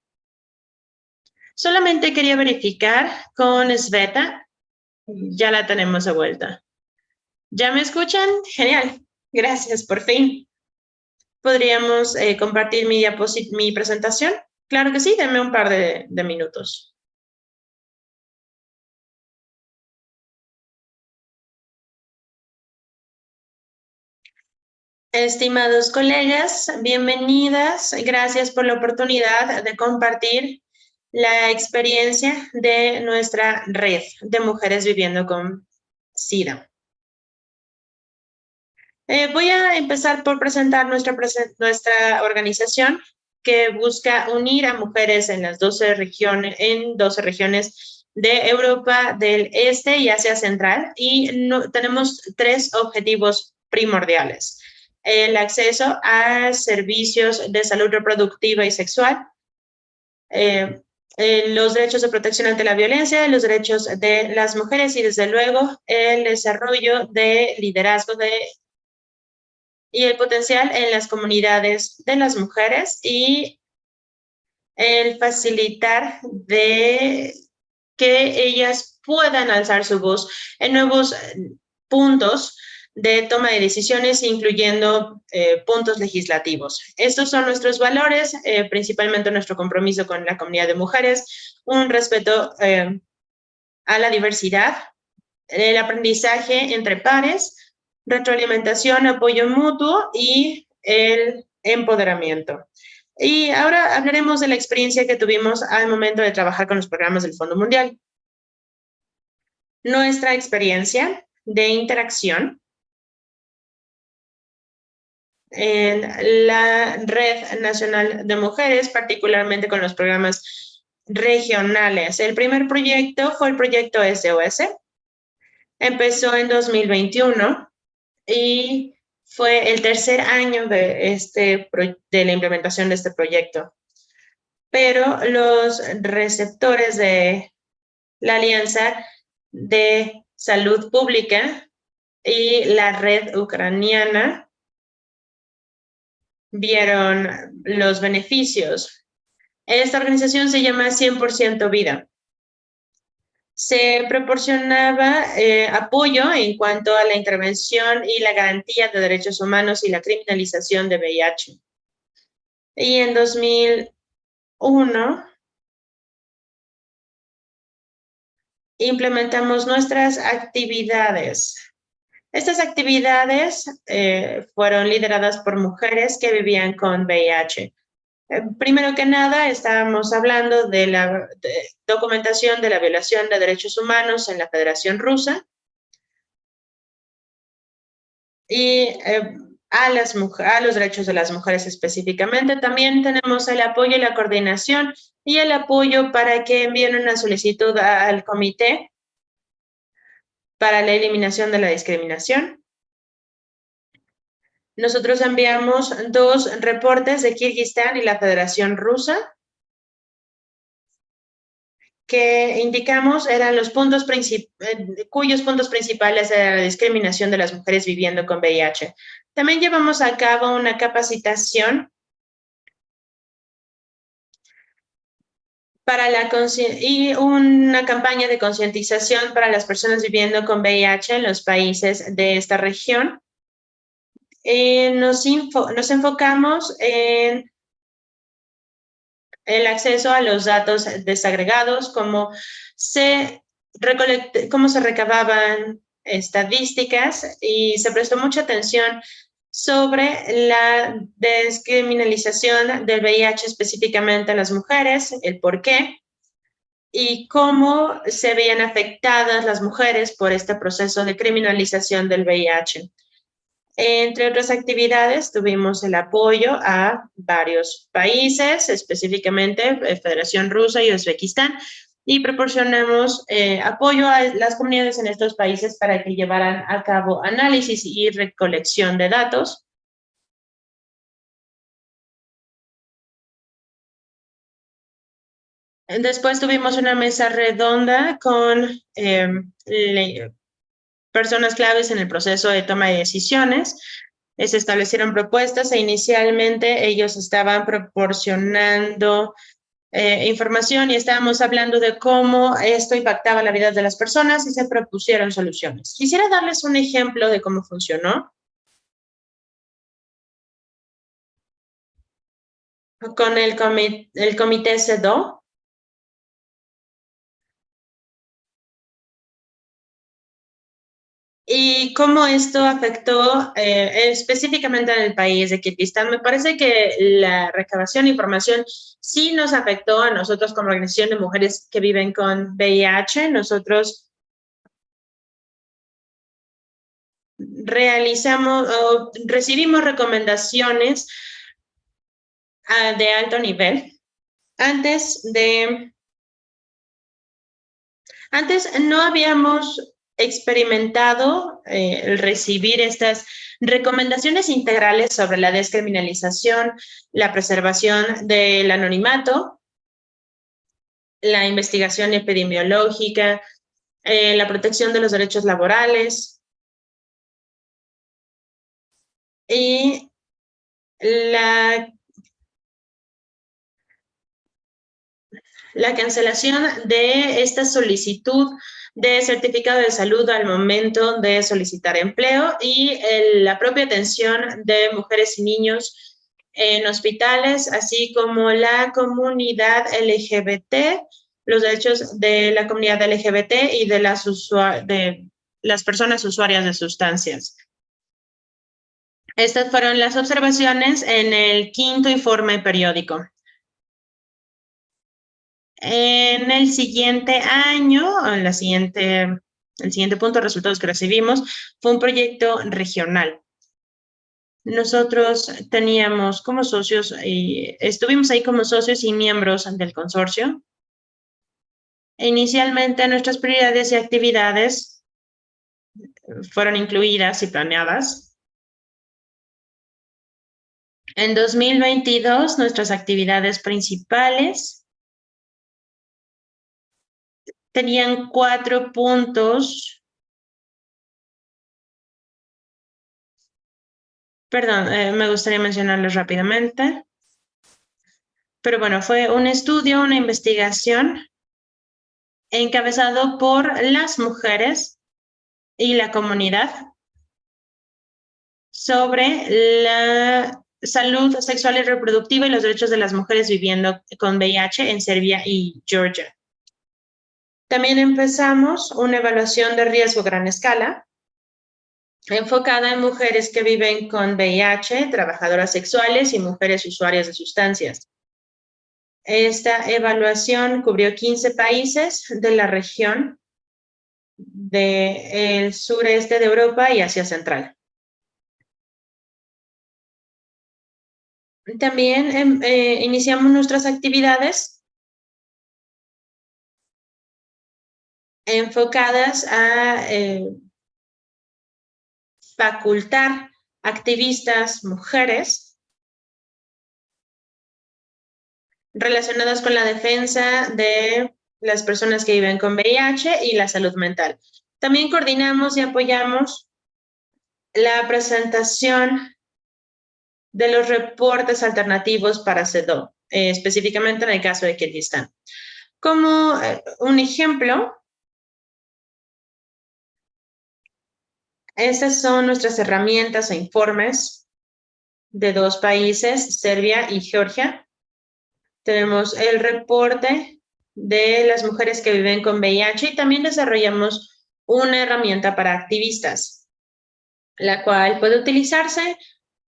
Solamente quería verificar con Sveta. Ya la tenemos de vuelta. ¿Ya me escuchan? Genial. Gracias, por fin. ¿Podríamos compartir mi presentación? Claro que sí, denme un par de minutos. Estimados colegas, bienvenidas. Gracias por la oportunidad de compartir la experiencia de nuestra red de mujeres viviendo con SIDA. Voy a empezar por presentar nuestra organización que busca unir a mujeres en las 12 regiones de Europa del Este y Asia Central y tenemos 3 objetivos primordiales. El acceso a servicios de salud reproductiva y sexual, los derechos de protección ante la violencia, los derechos de las mujeres y desde luego el desarrollo de liderazgo y el potencial en las comunidades de las mujeres y el facilitar de que ellas puedan alzar su voz en nuevos puntos de toma de decisiones, incluyendo puntos legislativos. Estos son nuestros valores, principalmente nuestro compromiso con la comunidad de mujeres, un respeto a la diversidad, el aprendizaje entre pares, retroalimentación, apoyo mutuo y el empoderamiento. Y ahora hablaremos de la experiencia que tuvimos al momento de trabajar con los programas del Fondo Mundial. Nuestra experiencia de interacción en la Red Nacional de Mujeres, particularmente con los programas regionales. El primer proyecto fue el proyecto SOS. Empezó en 2021 y fue el tercer año de la implementación de este proyecto. Pero los receptores de la Alianza de Salud Pública y la red ucraniana vieron los beneficios. Esta organización se llama 100% Vida. Se proporcionaba apoyo en cuanto a la intervención y la garantía de derechos humanos y la criminalización de VIH. Y en 2001 implementamos nuestras actividades. Estas actividades fueron lideradas por mujeres que vivían con VIH. Primero que nada, estábamos hablando de la documentación de la violación de derechos humanos en la Federación Rusa y a los derechos de las mujeres específicamente. También tenemos el apoyo y la coordinación y el apoyo para que envíen una solicitud al comité para la eliminación de la discriminación. Nosotros enviamos 2 reportes de Kirguistán y la Federación Rusa que indicamos eran los puntos cuyos puntos principales era la discriminación de las mujeres viviendo con VIH. También llevamos a cabo una capacitación y una campaña de concientización para las personas viviendo con VIH en los países de esta región. Nos enfocamos en el acceso a los datos desagregados, cómo se recababan estadísticas y se prestó mucha atención sobre la descriminalización del VIH específicamente en las mujeres, el por qué y cómo se veían afectadas las mujeres por este proceso de criminalización del VIH. Entre otras actividades, tuvimos el apoyo a varios países, específicamente Federación Rusa y Uzbekistán, y proporcionamos apoyo a las comunidades en estos países para que llevaran a cabo análisis y recolección de datos. Después tuvimos una mesa redonda con personas claves en el proceso de toma de decisiones. Se establecieron propuestas e inicialmente ellos estaban proporcionando información y estábamos hablando de cómo esto impactaba la vida de las personas y se propusieron soluciones. Quisiera darles un ejemplo de cómo funcionó. Con el comité CEDAW. Y cómo esto afectó específicamente en el país de Kirguistán. Me parece que la recabación de información sí nos afectó a nosotros como organización de mujeres que viven con VIH. Nosotros recibimos recomendaciones de alto nivel. Antes no habíamos experimentado el recibir estas recomendaciones integrales sobre la descriminalización, la preservación del anonimato, la investigación epidemiológica, la protección de los derechos laborales y la cancelación de esta solicitud de certificado de salud al momento de solicitar empleo y la propia atención de mujeres y niños en hospitales, así como la comunidad LGBT, los derechos de la comunidad LGBT y de las personas usuarias de sustancias. Estas fueron las observaciones en el 5º informe periódico. En el siguiente año, el siguiente punto de resultados que recibimos fue un proyecto regional. Nosotros teníamos como socios, estuvimos ahí como socios y miembros del consorcio. Inicialmente nuestras prioridades y actividades fueron incluidas y planeadas. En 2022, nuestras actividades principales tenían 4 puntos. Perdón, me gustaría mencionarlos rápidamente. Pero bueno, fue un estudio, una investigación encabezado por las mujeres y la comunidad sobre la salud sexual y reproductiva y los derechos de las mujeres viviendo con VIH en Serbia y Georgia. También empezamos una evaluación de riesgo a gran escala, enfocada en mujeres que viven con VIH, trabajadoras sexuales y mujeres usuarias de sustancias. Esta evaluación cubrió 15 países de la región del sureste de Europa y Asia Central. También iniciamos nuestras actividades enfocadas a facultar activistas mujeres relacionadas con la defensa de las personas que viven con VIH y la salud mental. También coordinamos y apoyamos la presentación de los reportes alternativos para CEDAW, específicamente en el caso de Kirguistán. Como un ejemplo, estas son nuestras herramientas e informes de dos países, Serbia y Georgia. Tenemos el reporte de las mujeres que viven con VIH y también desarrollamos una herramienta para activistas, la cual puede utilizarse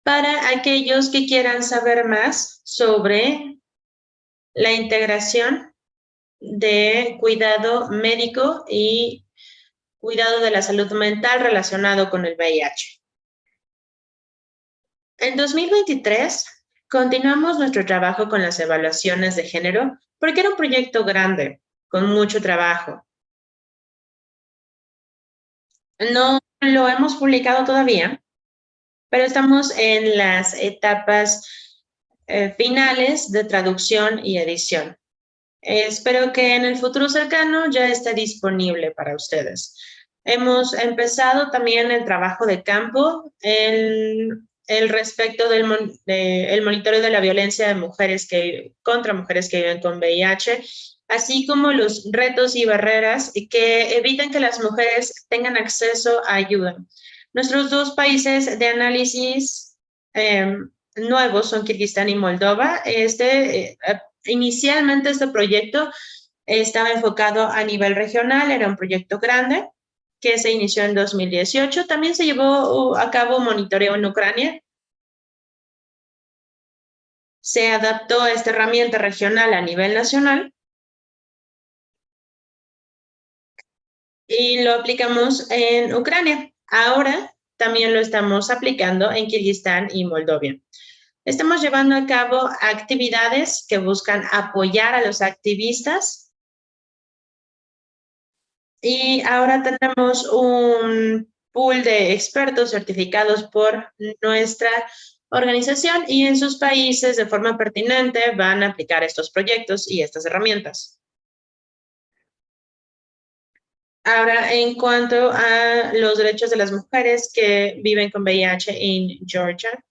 para aquellos que quieran saber más sobre la integración de cuidado médico y cuidado de la salud mental relacionado con el VIH. En 2023, continuamos nuestro trabajo con las evaluaciones de género porque era un proyecto grande, con mucho trabajo. No lo hemos publicado todavía, pero estamos en las etapas finales de traducción y edición. Espero que en el futuro cercano ya esté disponible para ustedes. Hemos empezado también el trabajo de campo, el respecto del monitoreo de la violencia de mujeres contra mujeres que viven con VIH, así como los retos y barreras que evitan que las mujeres tengan acceso a ayuda. Nuestros dos países de análisis nuevos son Kirguistán y Moldova. Inicialmente este proyecto estaba enfocado a nivel regional, era un proyecto grande que se inició en 2018. También se llevó a cabo un monitoreo en Ucrania. Se adaptó a esta herramienta regional a nivel nacional y lo aplicamos en Ucrania. Ahora también lo estamos aplicando en Kirguistán y Moldova. Estamos llevando a cabo actividades que buscan apoyar a los activistas y ahora tenemos un pool de expertos certificados por nuestra organización y en sus países de forma pertinente van a aplicar estos proyectos y estas herramientas. Ahora, en cuanto a los derechos de las mujeres que viven con VIH en Georgia,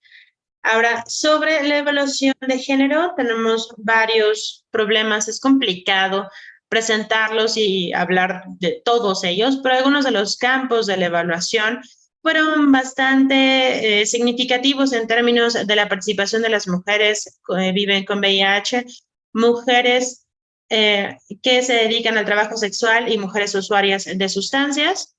ahora, sobre la evaluación de género, tenemos varios problemas. Es complicado presentarlos y hablar de todos ellos, pero algunos de los campos de la evaluación fueron bastante significativos en términos de la participación de las mujeres que viven con VIH, mujeres que se dedican al trabajo sexual y mujeres usuarias de sustancias.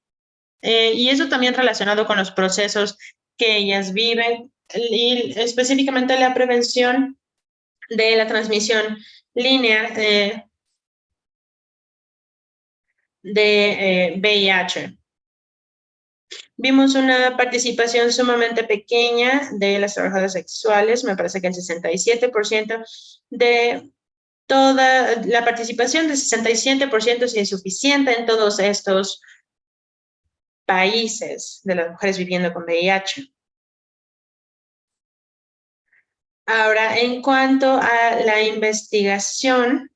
Y eso también relacionado con los procesos que ellas viven y específicamente la prevención de la transmisión lineal de VIH. Vimos una participación sumamente pequeña de las trabajadoras sexuales, me parece que el 67% de toda la participación del 67% es insuficiente en todos estos países de las mujeres viviendo con VIH. Ahora, en cuanto a la investigación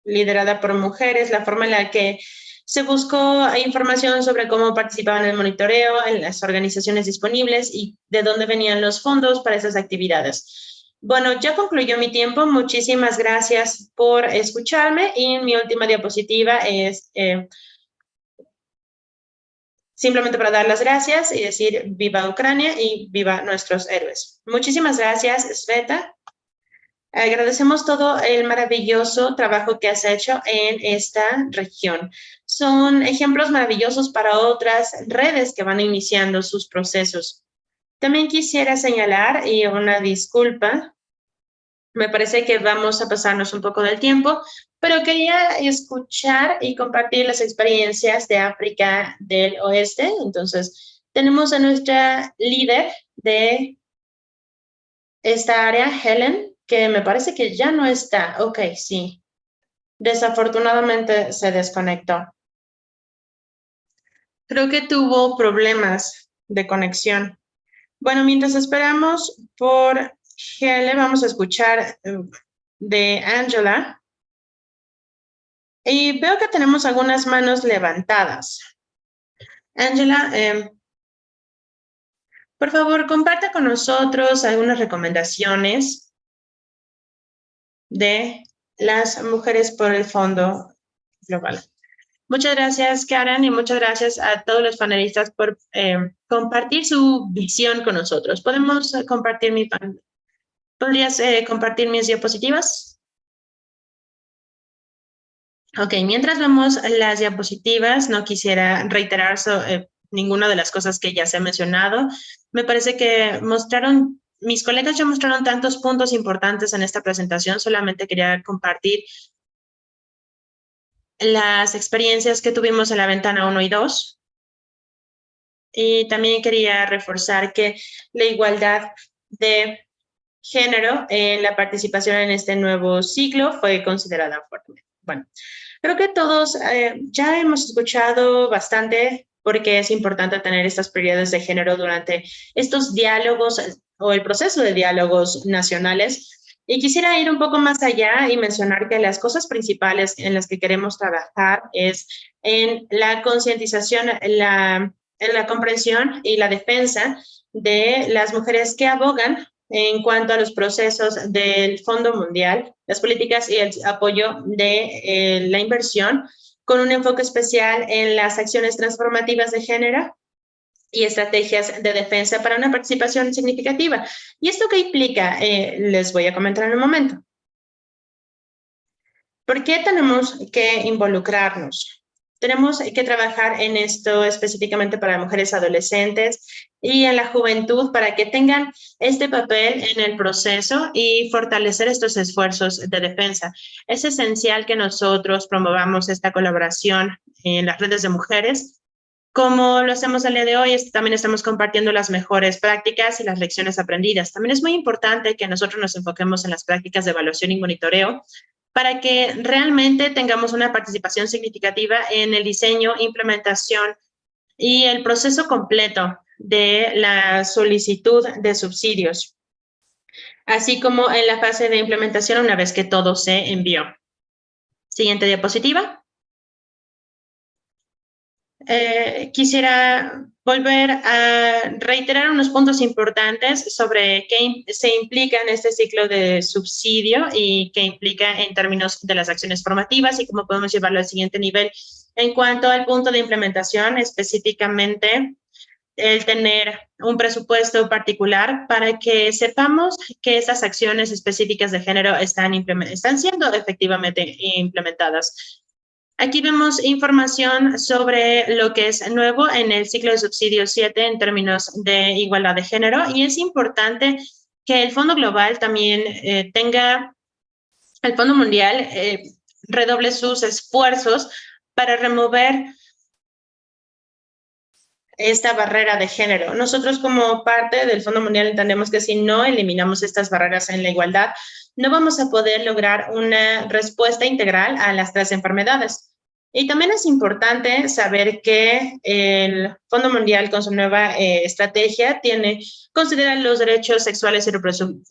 liderada por mujeres, la forma en la que se buscó información sobre cómo participaban en el monitoreo, en las organizaciones disponibles y de dónde venían los fondos para esas actividades. Bueno, ya concluyó mi tiempo. Muchísimas gracias por escucharme y mi última diapositiva es simplemente para dar las gracias y decir viva Ucrania y viva nuestros héroes. Muchísimas gracias, Sveta. Agradecemos todo el maravilloso trabajo que has hecho en esta región. Son ejemplos maravillosos para otras redes que van iniciando sus procesos. También quisiera señalar, y una disculpa, me parece que vamos a pasarnos un poco del tiempo, pero quería escuchar y compartir las experiencias de África del Oeste. Entonces, tenemos a nuestra líder de esta área, Helen, que me parece que ya no está. Ok, sí. Desafortunadamente se desconectó. Creo que tuvo problemas de conexión. Bueno, mientras esperamos por Helen, vamos a escuchar de Angela. Y veo que tenemos algunas manos levantadas. Angela, por favor, comparte con nosotros algunas recomendaciones de las mujeres por el Fondo Global. Muchas gracias, Karen, y muchas gracias a todos los panelistas por compartir su visión con nosotros. ¿Podemos compartir mi pan? ¿Podrías compartir mis diapositivas? Ok, mientras vemos las diapositivas, no quisiera reiterar ninguna de las cosas que ya se ha mencionado. Me parece que mis colegas ya mostraron tantos puntos importantes en esta presentación, solamente quería compartir las experiencias que tuvimos en la ventana 1 y 2. Y también quería reforzar que la igualdad de género en la participación en este nuevo ciclo fue considerada fuertemente. Bueno, creo que todos ya hemos escuchado bastante porque es importante tener estas prioridades de género durante estos diálogos o el proceso de diálogos nacionales. Y quisiera ir un poco más allá y mencionar que las cosas principales en las que queremos trabajar es en la concientización, en la comprensión y la defensa de las mujeres que abogan en cuanto a los procesos del Fondo Mundial, las políticas y el apoyo de la inversión, con un enfoque especial en las acciones transformativas de género y estrategias de defensa para una participación significativa. ¿Y esto qué implica? Les voy a comentar en un momento. ¿Por qué tenemos que involucrarnos? Tenemos que trabajar en esto específicamente para mujeres adolescentes y en la juventud para que tengan este papel en el proceso y fortalecer estos esfuerzos de defensa. Es esencial que nosotros promovamos esta colaboración en las redes de mujeres. Como lo hacemos el día de hoy, también estamos compartiendo las mejores prácticas y las lecciones aprendidas. También es muy importante que nosotros nos enfoquemos en las prácticas de evaluación y monitoreo para que realmente tengamos una participación significativa en el diseño, implementación y el proceso completo de la solicitud de subsidios, así como en la fase de implementación una vez que todo se envió. Siguiente diapositiva. Quisiera volver a reiterar unos puntos importantes sobre qué se implica en este ciclo de subsidio y qué implica en términos de las acciones formativas y cómo podemos llevarlo al siguiente nivel. En cuanto al punto de implementación, específicamente el tener un presupuesto particular para que sepamos que esas acciones específicas de género están siendo efectivamente implementadas. Aquí vemos información sobre lo que es nuevo en el ciclo de subsidio 7 en términos de igualdad de género y es importante que el Fondo Global también el Fondo Mundial redoble sus esfuerzos para remover esta barrera de género. Nosotros como parte del Fondo Mundial entendemos que si no eliminamos estas barreras en la igualdad, no vamos a poder lograr una respuesta integral a las 3 enfermedades. Y también es importante saber que el Fondo Mundial con su nueva estrategia considera los derechos sexuales y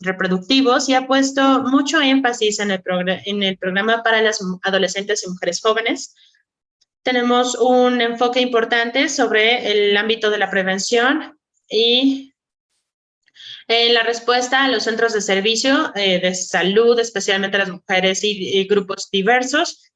reproductivos y ha puesto mucho énfasis en el programa para las adolescentes y mujeres jóvenes. Tenemos un enfoque importante sobre el ámbito de la prevención y La respuesta a los centros de servicio de salud, especialmente a las mujeres y grupos diversos.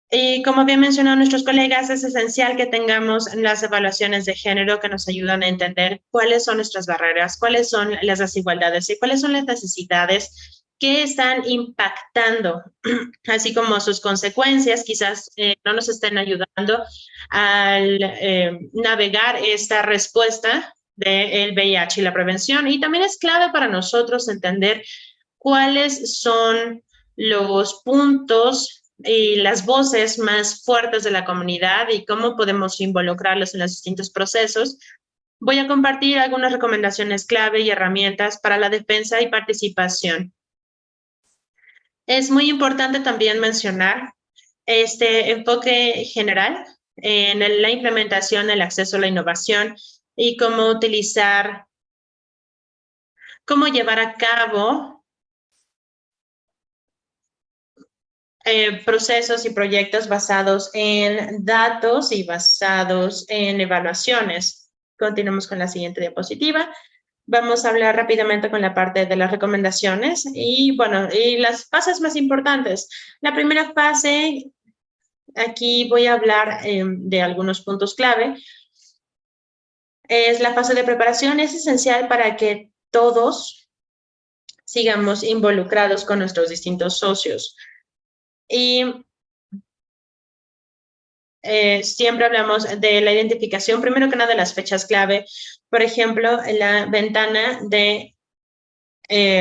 Y como bien mencionado nuestros colegas, es esencial que tengamos las evaluaciones de género que nos ayudan a entender cuáles son nuestras barreras, cuáles son las desigualdades y cuáles son las necesidades que están impactando, así como sus consecuencias quizás no nos estén ayudando al navegar esta respuesta del VIH y la prevención. Y también es clave para nosotros entender cuáles son los puntos y las voces más fuertes de la comunidad y cómo podemos involucrarlos en los distintos procesos. Voy a compartir algunas recomendaciones clave y herramientas para la defensa y participación. Es muy importante también mencionar este enfoque general en la implementación, el acceso a la innovación y cómo utilizar, cómo llevar a cabo procesos y proyectos basados en datos y basados en evaluaciones. Continuamos con la siguiente diapositiva. Vamos a hablar rápidamente con la parte de las recomendaciones y, bueno, y las fases más importantes. La primera fase, aquí voy a hablar de algunos puntos clave. Es la fase de preparación, es esencial para que todos sigamos involucrados con nuestros distintos socios. Y siempre hablamos de la identificación, primero que nada, de las fechas clave. Por ejemplo, en la ventana de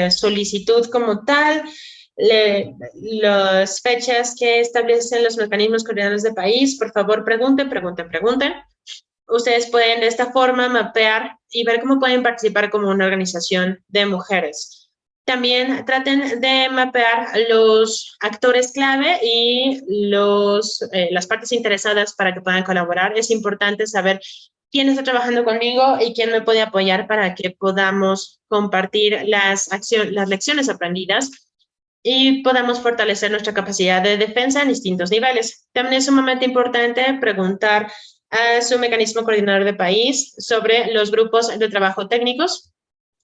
solicitud como tal, las fechas que establecen los mecanismos coordinadores de país, por favor, pregunten. Ustedes pueden de esta forma mapear y ver cómo pueden participar como una organización de mujeres. También traten de mapear los actores clave y las partes interesadas para que puedan colaborar. Es importante saber quién está trabajando conmigo y quién me puede apoyar para que podamos compartir las lecciones aprendidas y podamos fortalecer nuestra capacidad de defensa en distintos niveles. También es sumamente importante preguntar a su mecanismo coordinador de país sobre los grupos de trabajo técnicos.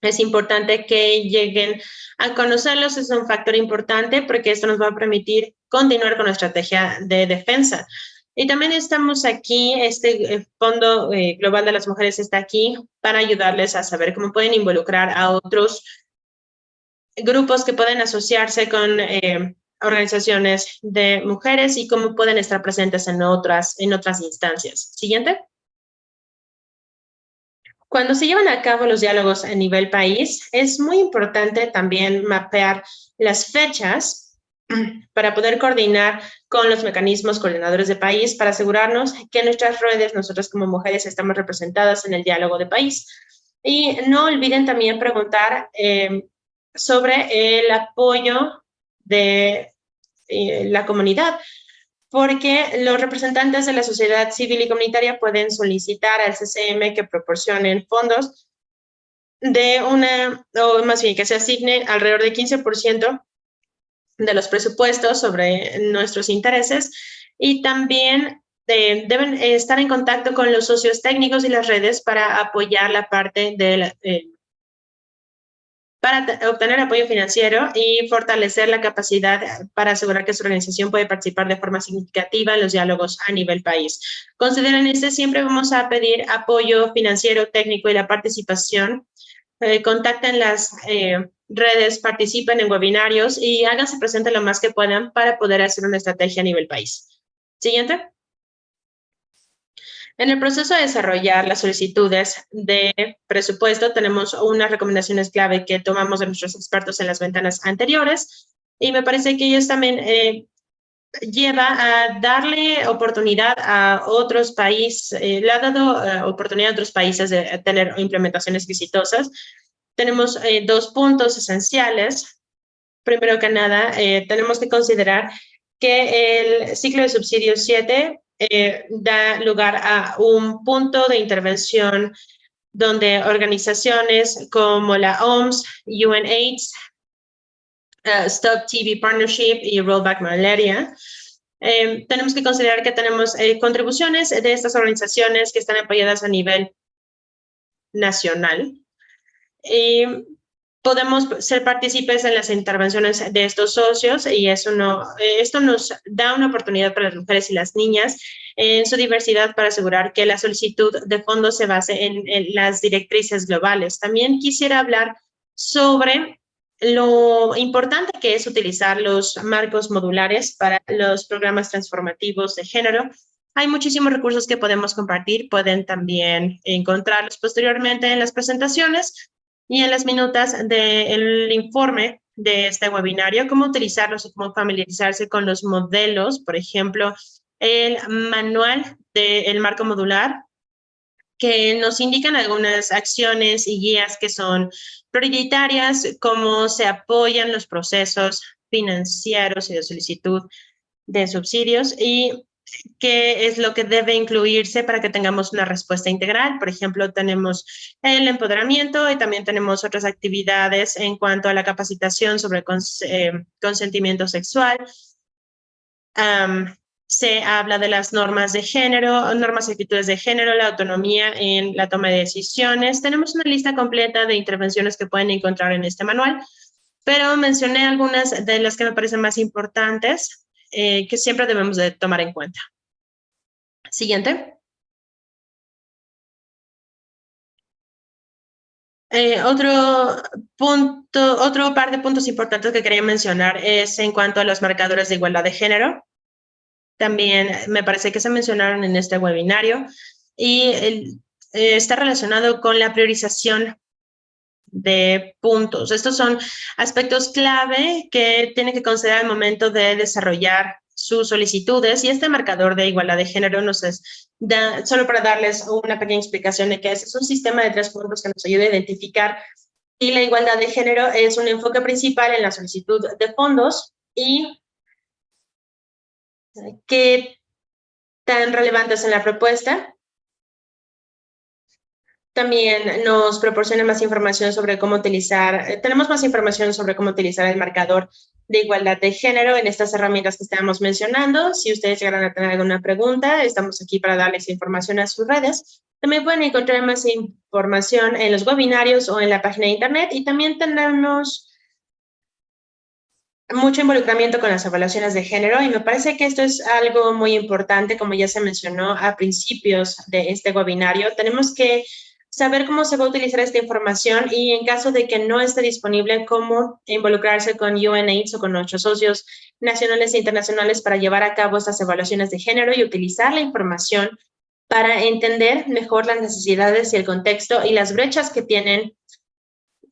Es importante que lleguen a conocerlos, es un factor importante porque esto nos va a permitir continuar con nuestra estrategia de defensa. Y también estamos aquí, este Fondo Global de las Mujeres está aquí para ayudarles a saber cómo pueden involucrar a otros grupos que pueden asociarse con organizaciones de mujeres y cómo pueden estar presentes en otras instancias. Siguiente. Cuando se llevan a cabo los diálogos a nivel país, es muy importante también mapear las fechas para poder coordinar con los mecanismos coordinadores de país para asegurarnos que en nuestras redes, nosotros como mujeres, estamos representadas en el diálogo de país. Y no olviden también preguntar sobre el apoyo de la comunidad, porque los representantes de la sociedad civil y comunitaria pueden solicitar al CCM que proporcionen fondos o más bien que se asigne alrededor de 15% de los presupuestos sobre nuestros intereses y también deben estar en contacto con los socios técnicos y las redes para apoyar la parte de para obtener apoyo financiero y fortalecer la capacidad para asegurar que su organización puede participar de forma significativa en los diálogos a nivel país. Consideren siempre vamos a pedir apoyo financiero, técnico y la participación. Contacten las redes, participen en webinarios y háganse presente lo más que puedan para poder hacer una estrategia a nivel país. Siguiente. En el proceso de desarrollar las solicitudes de presupuesto, tenemos unas recomendaciones clave que tomamos de nuestros expertos en las ventanas anteriores y me parece que ellos también lleva a darle oportunidad a otros países, le ha dado oportunidad a otros países de tener implementaciones exitosas. Tenemos dos puntos esenciales. Primero que nada, tenemos que considerar que el ciclo de subsidios 7 da lugar a un punto de intervención donde organizaciones como la OMS, UNAIDS, Stop TB Partnership y Rollback Malaria, tenemos que considerar que tenemos contribuciones de estas organizaciones que están apoyadas a nivel nacional Y podemos ser partícipes en las intervenciones de estos socios y esto nos da una oportunidad para las mujeres y las niñas en su diversidad para asegurar que la solicitud de fondos se base en las directrices globales. También quisiera hablar sobre lo importante que es utilizar los marcos modulares para los programas transformativos de género. Hay muchísimos recursos que podemos compartir, pueden también encontrarlos posteriormente en las presentaciones y en las minutas del informe de este webinario, cómo utilizarlos y cómo familiarizarse con los modelos, por ejemplo, el manual del marco modular, que nos indican algunas acciones y guías que son prioritarias, cómo se apoyan los procesos financieros y de solicitud de subsidios y qué es lo que debe incluirse para que tengamos una respuesta integral. Por ejemplo, tenemos el empoderamiento y también tenemos otras actividades en cuanto a la capacitación sobre consentimiento sexual. Se habla de las normas de género, normas y actitudes de género, la autonomía en la toma de decisiones. Tenemos una lista completa de intervenciones que pueden encontrar en este manual, pero mencioné algunas de las que me parecen más importantes que siempre debemos de tomar en cuenta. Siguiente. Otro par de puntos importantes que quería mencionar es en cuanto a los marcadores de igualdad de género. También me parece que se mencionaron en este webinario y está relacionado con la priorización de puntos. Estos son aspectos clave que tiene que considerar al momento de desarrollar sus solicitudes y este marcador de igualdad de género solo para darles una pequeña explicación de que es un sistema de 3 puntos que nos ayuda a identificar y la igualdad de género es un enfoque principal en la solicitud de fondos y qué tan relevante es en la propuesta. También nos proporciona más información sobre cómo utilizar, tenemos más información sobre cómo utilizar el marcador de igualdad de género en estas herramientas que estamos mencionando. Si ustedes llegaran a tener alguna pregunta, estamos aquí para darles información a sus redes. También pueden encontrar más información en los webinarios o en la página de internet y también tenemos mucho involucramiento con las evaluaciones de género y me parece que esto es algo muy importante, como ya se mencionó a principios de este webinario. Tenemos que saber cómo se va a utilizar esta información y en caso de que no esté disponible, cómo involucrarse con UNAIDS o con nuestros socios nacionales e internacionales para llevar a cabo estas evaluaciones de género y utilizar la información para entender mejor las necesidades y el contexto y las brechas que tienen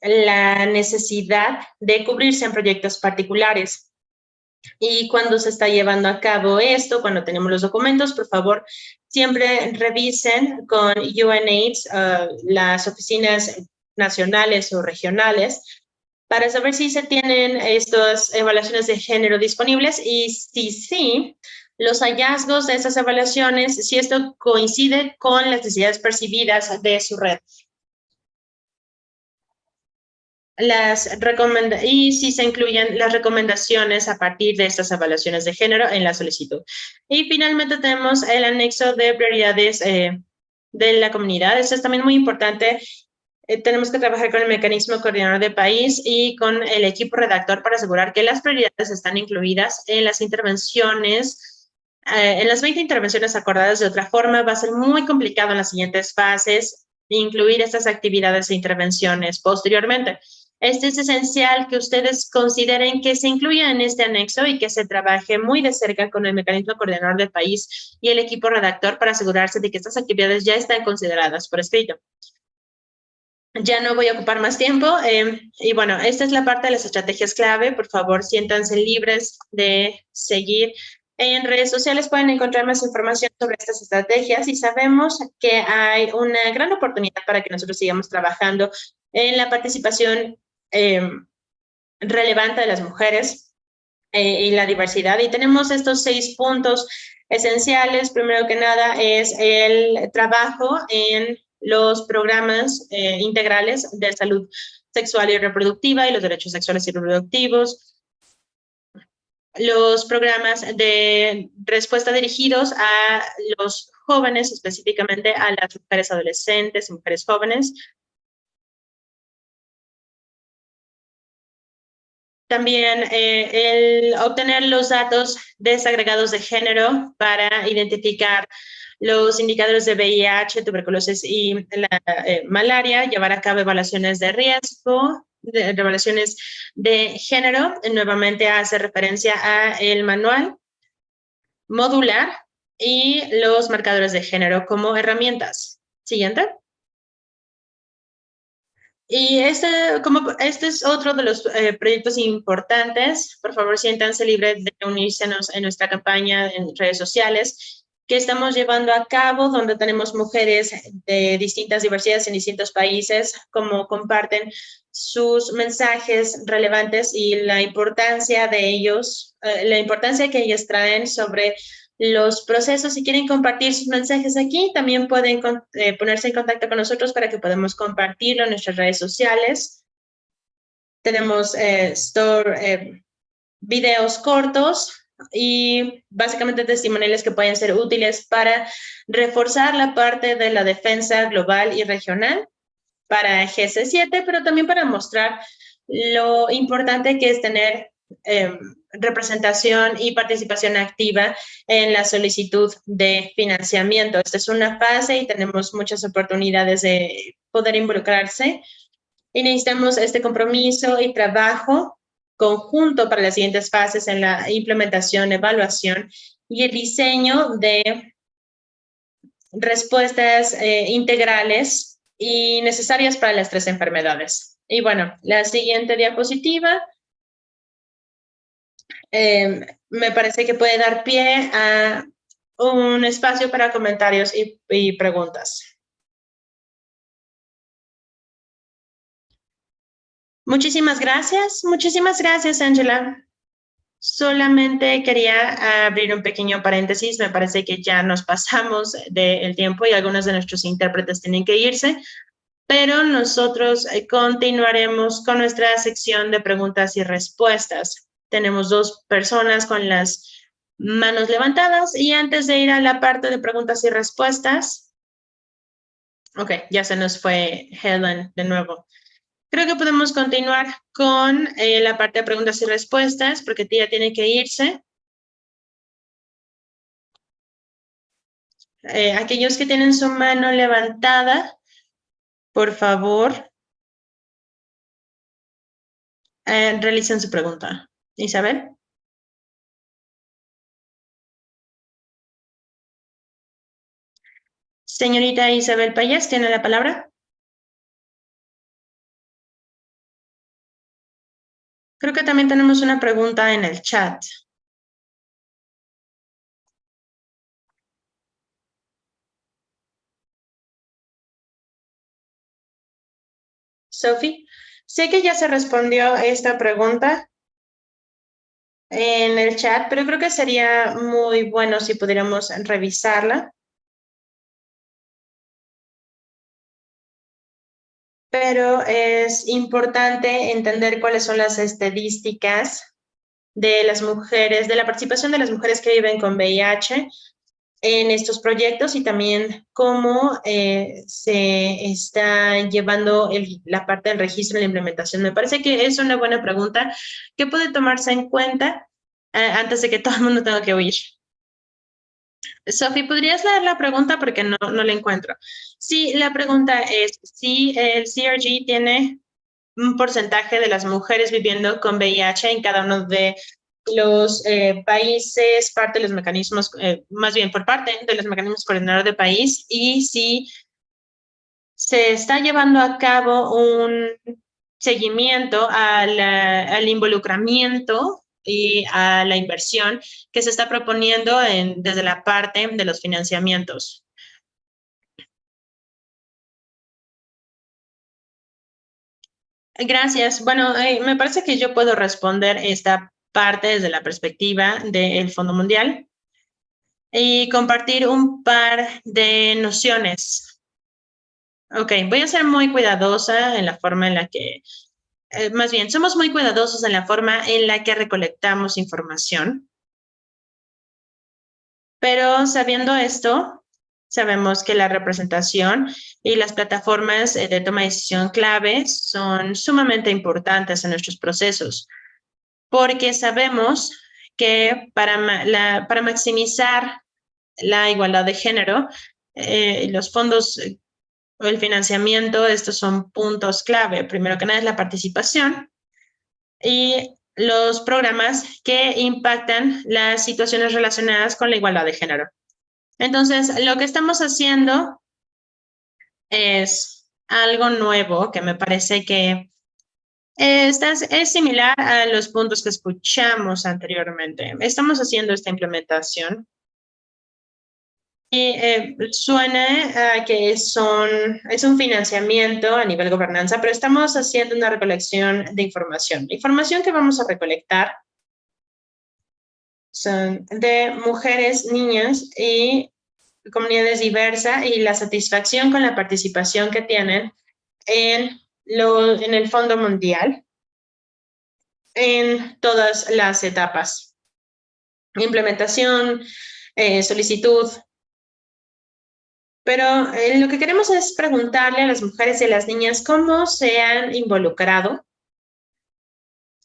la necesidad de cubrirse en proyectos particulares. Y cuando se está llevando a cabo esto, cuando tenemos los documentos, por favor, siempre revisen con UNAIDS, las oficinas nacionales o regionales, para saber si se tienen estas evaluaciones de género disponibles y si sí, los hallazgos de estas evaluaciones, si esto coincide con las necesidades percibidas de su red. Y si se incluyen las recomendaciones a partir de estas evaluaciones de género en la solicitud. Y finalmente tenemos el anexo de prioridades de la comunidad. Eso es también muy importante. Tenemos que trabajar con el mecanismo coordinador de país y con el equipo redactor para asegurar que las prioridades están incluidas en las intervenciones. En las 20 intervenciones acordadas de otra forma, va a ser muy complicado en las siguientes fases incluir estas actividades e intervenciones posteriormente. Es esencial que ustedes consideren que se incluya en este anexo y que se trabaje muy de cerca con el mecanismo coordinador del país y el equipo redactor para asegurarse de que estas actividades ya están consideradas por escrito. Ya no voy a ocupar más tiempo y bueno, esta es la parte de las estrategias clave. Por favor, siéntanse libres de seguir. En redes sociales pueden encontrar más información sobre estas estrategias y sabemos que hay una gran oportunidad para que nosotros sigamos trabajando en la participación relevante de las mujeres y la diversidad. Y tenemos estos 6 puntos esenciales. Primero que nada es el trabajo en los programas integrales de salud sexual y reproductiva y los derechos sexuales y reproductivos. Los programas de respuesta dirigidos a los jóvenes, específicamente a las mujeres adolescentes y mujeres jóvenes. También el obtener los datos desagregados de género para identificar los indicadores de VIH, tuberculosis y la malaria, llevar a cabo evaluaciones de riesgo, evaluaciones de género. Nuevamente hace referencia a el manual modular y los marcadores de género como herramientas. Siguiente. Y este es otro de los proyectos importantes. Por favor, siéntanse libres de unirse en nuestra campaña en redes sociales que estamos llevando a cabo, donde tenemos mujeres de distintas diversidades en distintos países, como comparten sus mensajes relevantes y la importancia de ellos, la importancia que ellos traen sobre los procesos. Si quieren compartir sus mensajes aquí, también pueden ponerse en contacto con nosotros para que podamos compartirlo en nuestras redes sociales. Tenemos videos cortos y básicamente testimoniales que pueden ser útiles para reforzar la parte de la defensa global y regional para GC7, pero también para mostrar lo importante que es tener representación y participación activa en la solicitud de financiamiento. Esta es una fase y tenemos muchas oportunidades de poder involucrarse y necesitamos este compromiso y trabajo conjunto para las siguientes fases en la implementación, evaluación y el diseño de respuestas integrales y necesarias para las 3 enfermedades. Y bueno, la siguiente diapositiva me parece que puede dar pie a un espacio para comentarios y preguntas. Muchísimas gracias, Angela. Solamente quería abrir un pequeño paréntesis. Me parece que ya nos pasamos del tiempo y algunos de nuestros intérpretes tienen que irse, pero nosotros continuaremos con nuestra sección de preguntas y respuestas. Tenemos 2 personas con las manos levantadas y antes de ir a la parte de preguntas y respuestas, ok, ya se nos fue Helen de nuevo. Creo que podemos continuar con la parte de preguntas y respuestas porque Tía tiene que irse. Aquellos que tienen su mano levantada, por favor, realicen su pregunta. Isabel. Señorita Isabel Payas, ¿tiene la palabra? Creo que también tenemos una pregunta en el chat. Sophie, sé que ya se respondió esta pregunta en el chat, pero creo que sería muy bueno si pudiéramos revisarla. Pero es importante entender cuáles son las estadísticas de las mujeres, de la participación de las mujeres que viven con VIH en estos proyectos y también cómo se está llevando la parte del registro y la implementación. Me parece que es una buena pregunta que puede tomarse en cuenta antes de que todo el mundo tenga que huir. Sophie, ¿podrías leer la pregunta? Porque no la encuentro. Sí, la pregunta es si el CRG tiene un porcentaje de las mujeres viviendo con VIH en cada uno de los países, parte de los mecanismos, más bien por parte de los mecanismos coordinadores de país, y si se está llevando a cabo un seguimiento al involucramiento y a la inversión que se está proponiendo desde la parte de los financiamientos. Gracias. Bueno, me parece que yo puedo responder esta parte desde la perspectiva del Fondo Mundial y compartir un par de nociones. Ok, voy a ser muy cuidadosa en la forma en la que, más bien, somos muy cuidadosos en la forma en la que recolectamos información. Pero sabiendo esto, sabemos que la representación y las plataformas de toma de decisión clave son sumamente importantes en nuestros procesos. porque sabemos que para maximizar la igualdad de género, los fondos o el financiamiento, estos son puntos clave. Primero que nada es la participación y los programas que impactan las situaciones relacionadas con la igualdad de género. Entonces, lo que estamos haciendo es algo nuevo que me parece que es similar a los puntos que escuchamos anteriormente. Estamos haciendo esta implementación y suena a que es un financiamiento a nivel gobernanza, pero estamos haciendo una recolección de información. La información que vamos a recolectar son de mujeres, niñas y comunidades diversas y la satisfacción con la participación que tienen en el Fondo Mundial en todas las etapas. Implementación, solicitud. Pero lo que queremos es preguntarle a las mujeres y a las niñas cómo se han involucrado.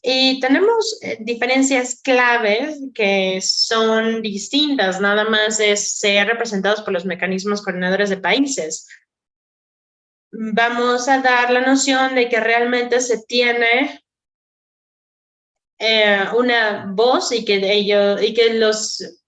Y tenemos diferencias claves que son distintas, nada más es ser representados por los mecanismos coordinadores de países. Vamos a dar la noción de que realmente se tiene una voz y que los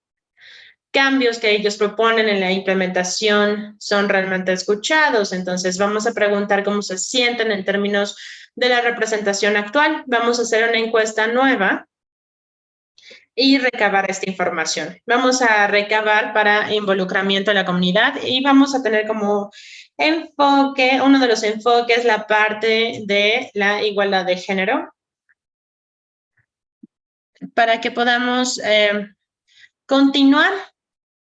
cambios que ellos proponen en la implementación son realmente escuchados. Entonces, vamos a preguntar cómo se sienten en términos de la representación actual. Vamos a hacer una encuesta nueva y recabar esta información. Vamos a recabar para involucramiento de la comunidad y vamos a tener como enfoque, uno de los enfoques, la parte de la igualdad de género, para que podamos continuar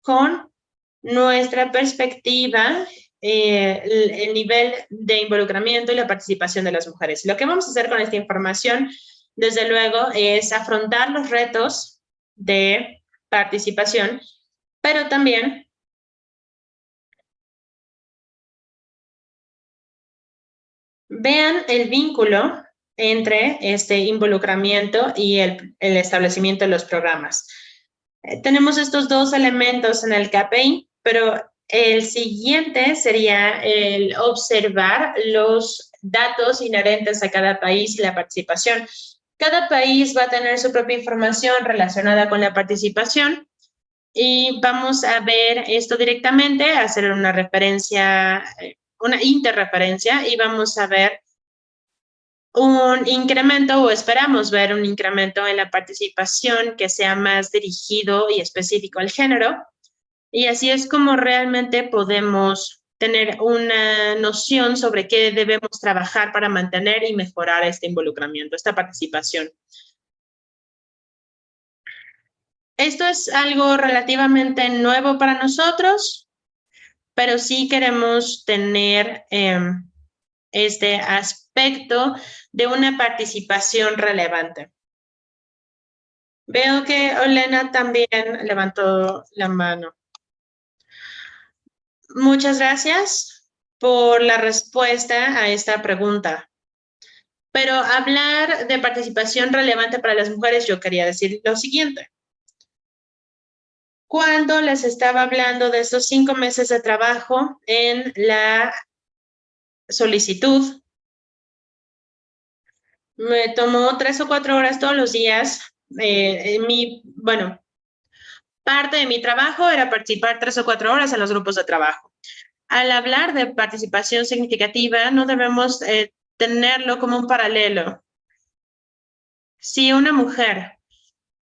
con nuestra perspectiva, el nivel de involucramiento y la participación de las mujeres. Lo que vamos a hacer con esta información, desde luego, es afrontar los retos de participación, pero también vean el vínculo entre este involucramiento y el establecimiento de los programas. Tenemos estos dos elementos en el KPI, pero el siguiente sería el observar los datos inherentes a cada país y la participación. Cada país va a tener su propia información relacionada con la participación y vamos a ver esto directamente, hacer una referencia, una interreferencia y vamos a ver un incremento o esperamos ver un incremento en la participación que sea más dirigido y específico al género. Y así es como realmente podemos tener una noción sobre qué debemos trabajar para mantener y mejorar este involucramiento, esta participación. Esto es algo relativamente nuevo para nosotros, pero sí queremos tener este aspecto de una participación relevante. Veo que Olena también levantó la mano. Muchas gracias por la respuesta a esta pregunta. Pero hablar de participación relevante para las mujeres, yo quería decir lo siguiente. Cuando les estaba hablando de estos 5 meses de trabajo en la solicitud, me tomó 3 o 4 horas todos los días. Parte de mi trabajo era participar 3 o 4 horas en los grupos de trabajo. Al hablar de participación significativa, no debemos tenerlo como un paralelo. Si una mujer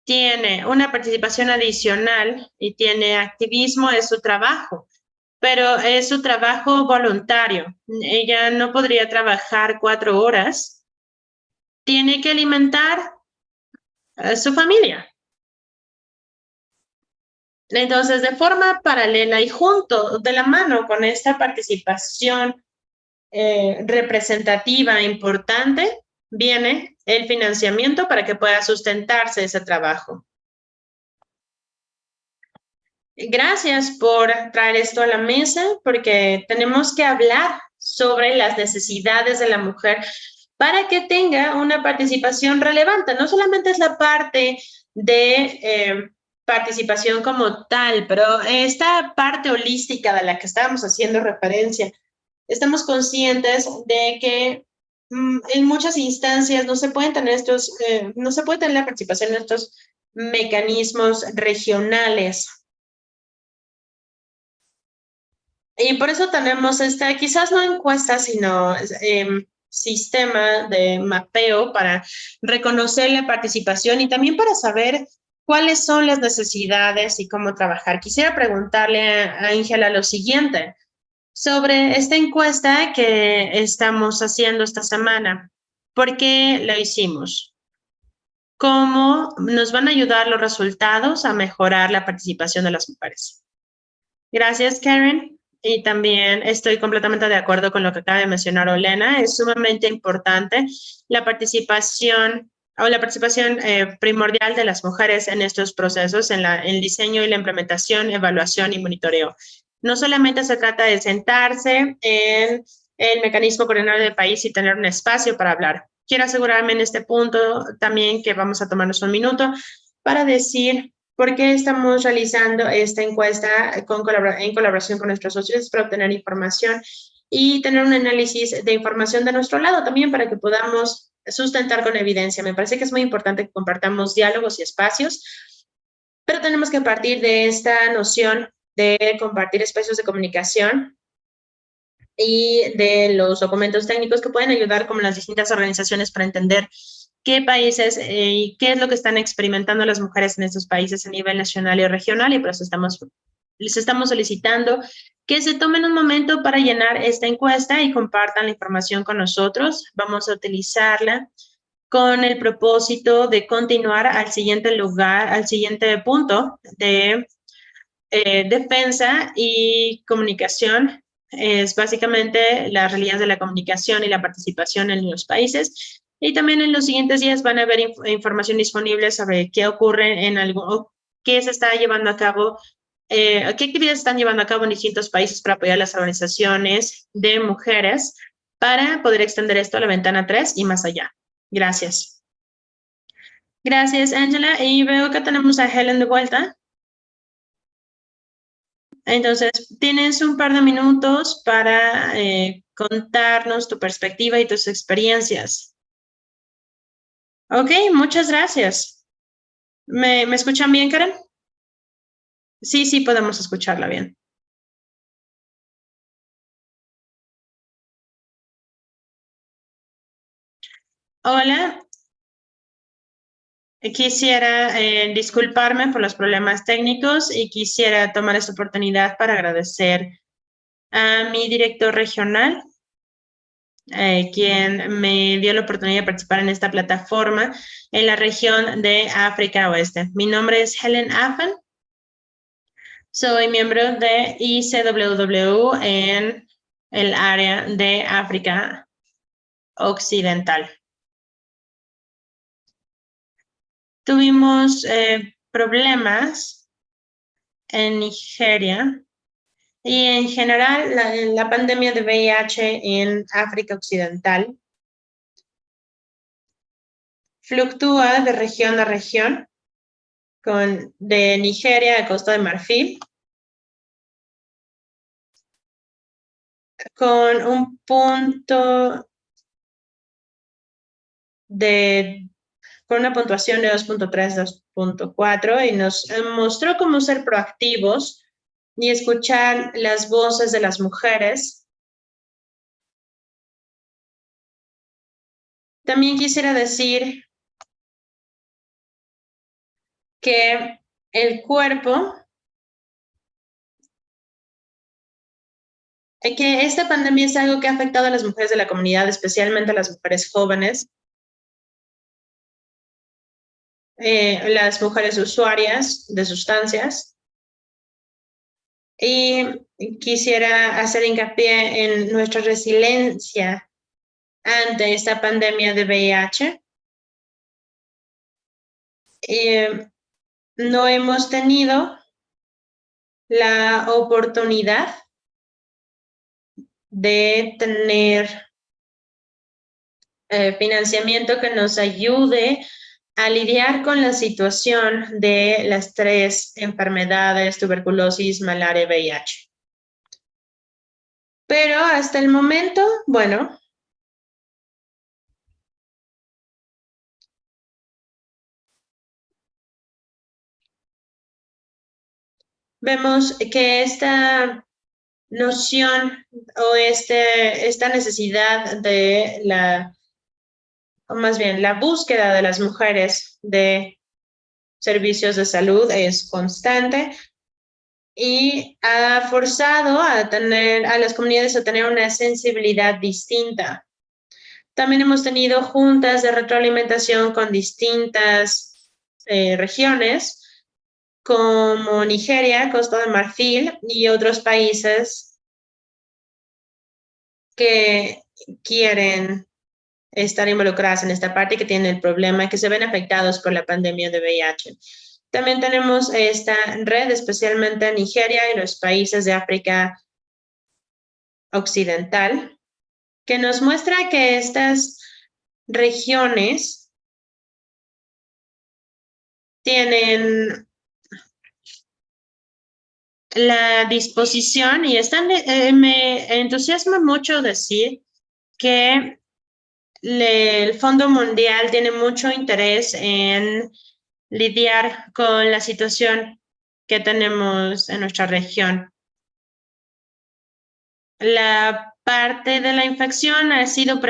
tiene una participación adicional y tiene activismo, es su trabajo, pero es su trabajo voluntario. Ella no podría trabajar 4 horas. Tiene que alimentar a su familia. Entonces, de forma paralela y junto, de la mano con esta participación representativa importante, viene el financiamiento para que pueda sustentarse ese trabajo. Gracias por traer esto a la mesa, porque tenemos que hablar sobre las necesidades de la mujer para que tenga una participación relevante. No solamente es la parte de participación como tal, pero esta parte holística de la que estábamos haciendo referencia, estamos conscientes de que en muchas instancias no se pueden tener no se puede tener la participación en estos mecanismos regionales. Y por eso tenemos quizás no encuesta, sino sistema de mapeo para reconocer la participación y también para saber cuáles son las necesidades y cómo trabajar. Quisiera preguntarle a Ángela lo siguiente sobre esta encuesta que estamos haciendo esta semana. ¿Por qué la hicimos? ¿Cómo nos van a ayudar los resultados a mejorar la participación de las mujeres? Gracias, Karen. Y también estoy completamente de acuerdo con lo que acaba de mencionar Olena. Es sumamente importante la participación primordial de las mujeres en estos procesos, en el diseño y la implementación, evaluación y monitoreo. No solamente se trata de sentarse en el mecanismo coordinador del país y tener un espacio para hablar. Quiero asegurarme en este punto también que vamos a tomarnos un minuto para decir por qué estamos realizando esta encuesta en colaboración con nuestros socios para obtener información y tener un análisis de información de nuestro lado también para que podamos sustentar con evidencia. Me parece que es muy importante que compartamos diálogos y espacios, pero tenemos que partir de esta noción de compartir espacios de comunicación y de los documentos técnicos que pueden ayudar como las distintas organizaciones para entender qué países y qué es lo que están experimentando las mujeres en estos países a nivel nacional y regional, y por eso les estamos solicitando que se tomen un momento para llenar esta encuesta y compartan la información con nosotros. Vamos a utilizarla con el propósito de continuar al siguiente lugar, al siguiente punto de defensa y comunicación. Es básicamente la realidad de la comunicación y la participación en los países. Y también en los siguientes días van a haber información disponible sobre qué ocurre qué se está llevando a cabo, qué actividades están llevando a cabo en distintos países para apoyar las organizaciones de mujeres para poder extender esto a la ventana 3 y más allá. Gracias. Gracias, Angela. Y veo que tenemos a Helen de vuelta. Entonces, tienes un par de minutos para contarnos tu perspectiva y tus experiencias. Ok, muchas gracias. ¿Me escuchan bien, Karen? Sí, sí, podemos escucharla bien. Hola, quisiera disculparme por los problemas técnicos y quisiera tomar esta oportunidad para agradecer a mi director regional, quien me dio la oportunidad de participar en esta plataforma en la región de África Oeste. Mi nombre es Helen Affen. Soy miembro de ICWW en el área de África Occidental. Tuvimos problemas en Nigeria y en general la pandemia de VIH en África Occidental fluctúa de región a región, de Nigeria a Costa de Marfil, con un punto con una puntuación de 2.3, 2.4, y nos mostró cómo ser proactivos y escuchar las voces de las mujeres. También quisiera decir que el cuerpo, que esta pandemia es algo que ha afectado a las mujeres de la comunidad, especialmente a las mujeres jóvenes, las mujeres usuarias de sustancias. Y quisiera hacer hincapié en nuestra resiliencia ante esta pandemia de VIH. No hemos tenido la oportunidad de tener financiamiento que nos ayude a lidiar con la situación de las 3 enfermedades: tuberculosis, malaria y VIH. Pero hasta el momento, bueno, vemos que esta noción o esta necesidad de o más bien la búsqueda de las mujeres de servicios de salud es constante y ha forzado a las comunidades a tener una sensibilidad distinta. También hemos tenido juntas de retroalimentación con distintas regiones, como Nigeria, Costa de Marfil y otros países que quieren estar involucradas en esta parte, que tienen el problema, que se ven afectados por la pandemia de VIH. También tenemos esta red, especialmente en Nigeria y los países de África Occidental, que nos muestra que estas regiones tienen la disposición y me entusiasma mucho decir que el Fondo Mundial tiene mucho interés en lidiar con la situación que tenemos en nuestra región. La parte de la infección ha estado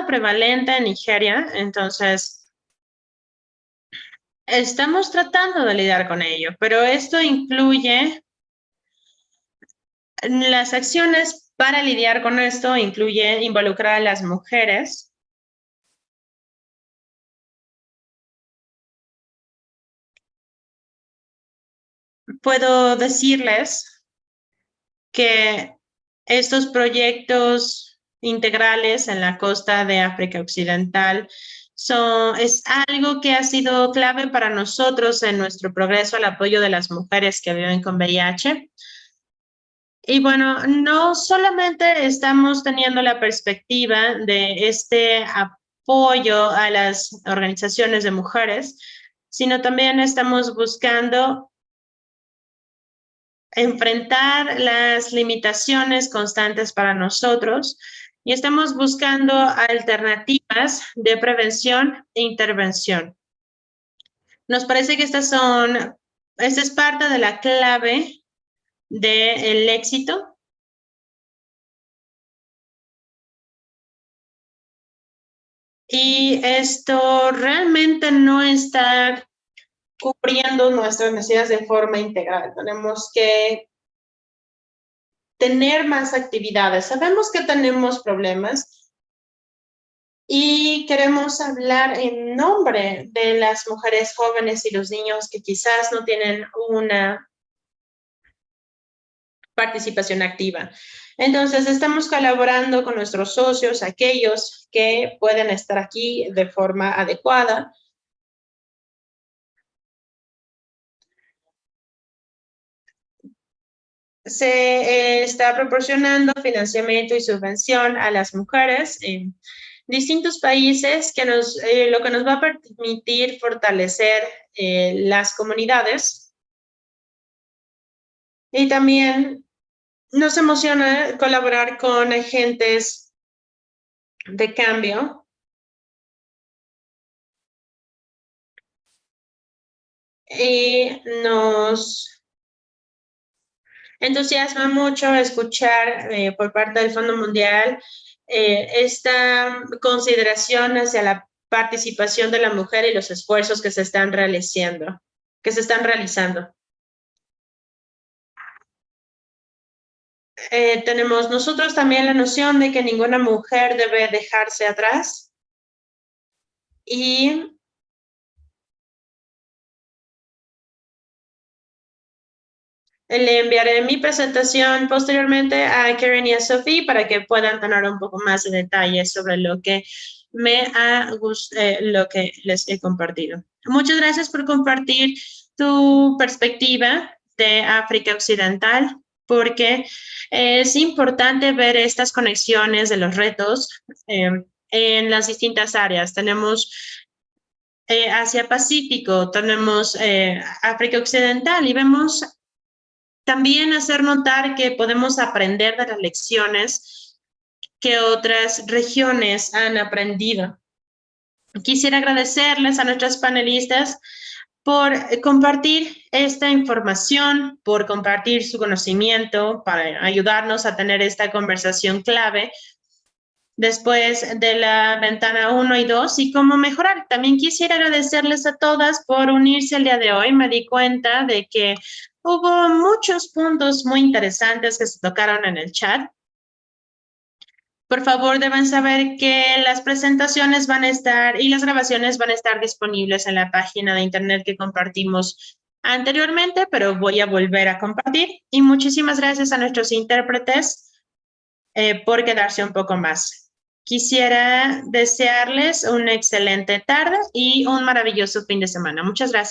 prevalente en Nigeria, entonces estamos tratando de lidiar con ello, pero esto incluye las acciones para lidiar con esto, incluye involucrar a las mujeres. Puedo decirles que estos proyectos integrales en la costa de África Occidental es algo que ha sido clave para nosotros en nuestro progreso al apoyo de las mujeres que viven con VIH. Y bueno, no solamente estamos teniendo la perspectiva de este apoyo a las organizaciones de mujeres, sino también estamos buscando enfrentar las limitaciones constantes para nosotros y estamos buscando alternativas de prevención e intervención. Nos parece que esta es parte de la clave del éxito. Y esto realmente no está cubriendo nuestras necesidades de forma integral. Tenemos que tener más actividades. Sabemos que tenemos problemas y queremos hablar en nombre de las mujeres jóvenes y los niños que quizás no tienen una participación activa. Entonces, estamos colaborando con nuestros socios, aquellos que pueden estar aquí de forma adecuada. Se está proporcionando financiamiento y subvención a las mujeres en distintos países, lo que nos va a permitir fortalecer las comunidades. Y también nos emociona colaborar con agentes de cambio. Y nos entusiasma mucho escuchar por parte del Fondo Mundial esta consideración hacia la participación de la mujer y los esfuerzos que se están realizando. Tenemos nosotros también la noción de que ninguna mujer debe dejarse atrás y le enviaré mi presentación posteriormente a Karen y a Sophie para que puedan tener un poco más de detalles sobre lo que lo que les he compartido. Muchas gracias por compartir tu perspectiva de África Occidental, porque es importante ver estas conexiones de los retos en las distintas áreas. Tenemos Asia-Pacífico, tenemos África Occidental y vemos también hacer notar que podemos aprender de las lecciones que otras regiones han aprendido. Quisiera agradecerles a nuestras panelistas por compartir esta información, por compartir su conocimiento, para ayudarnos a tener esta conversación clave después de la ventana 1 y 2 y cómo mejorar. También quisiera agradecerles a todas por unirse el día de hoy. Me di cuenta de que hubo muchos puntos muy interesantes que se tocaron en el chat. Por favor, deben saber que las presentaciones van a estar y las grabaciones van a estar disponibles en la página de internet que compartimos anteriormente, pero voy a volver a compartir. Y muchísimas gracias a nuestros intérpretes por quedarse un poco más. Quisiera desearles una excelente tarde y un maravilloso fin de semana. Muchas gracias.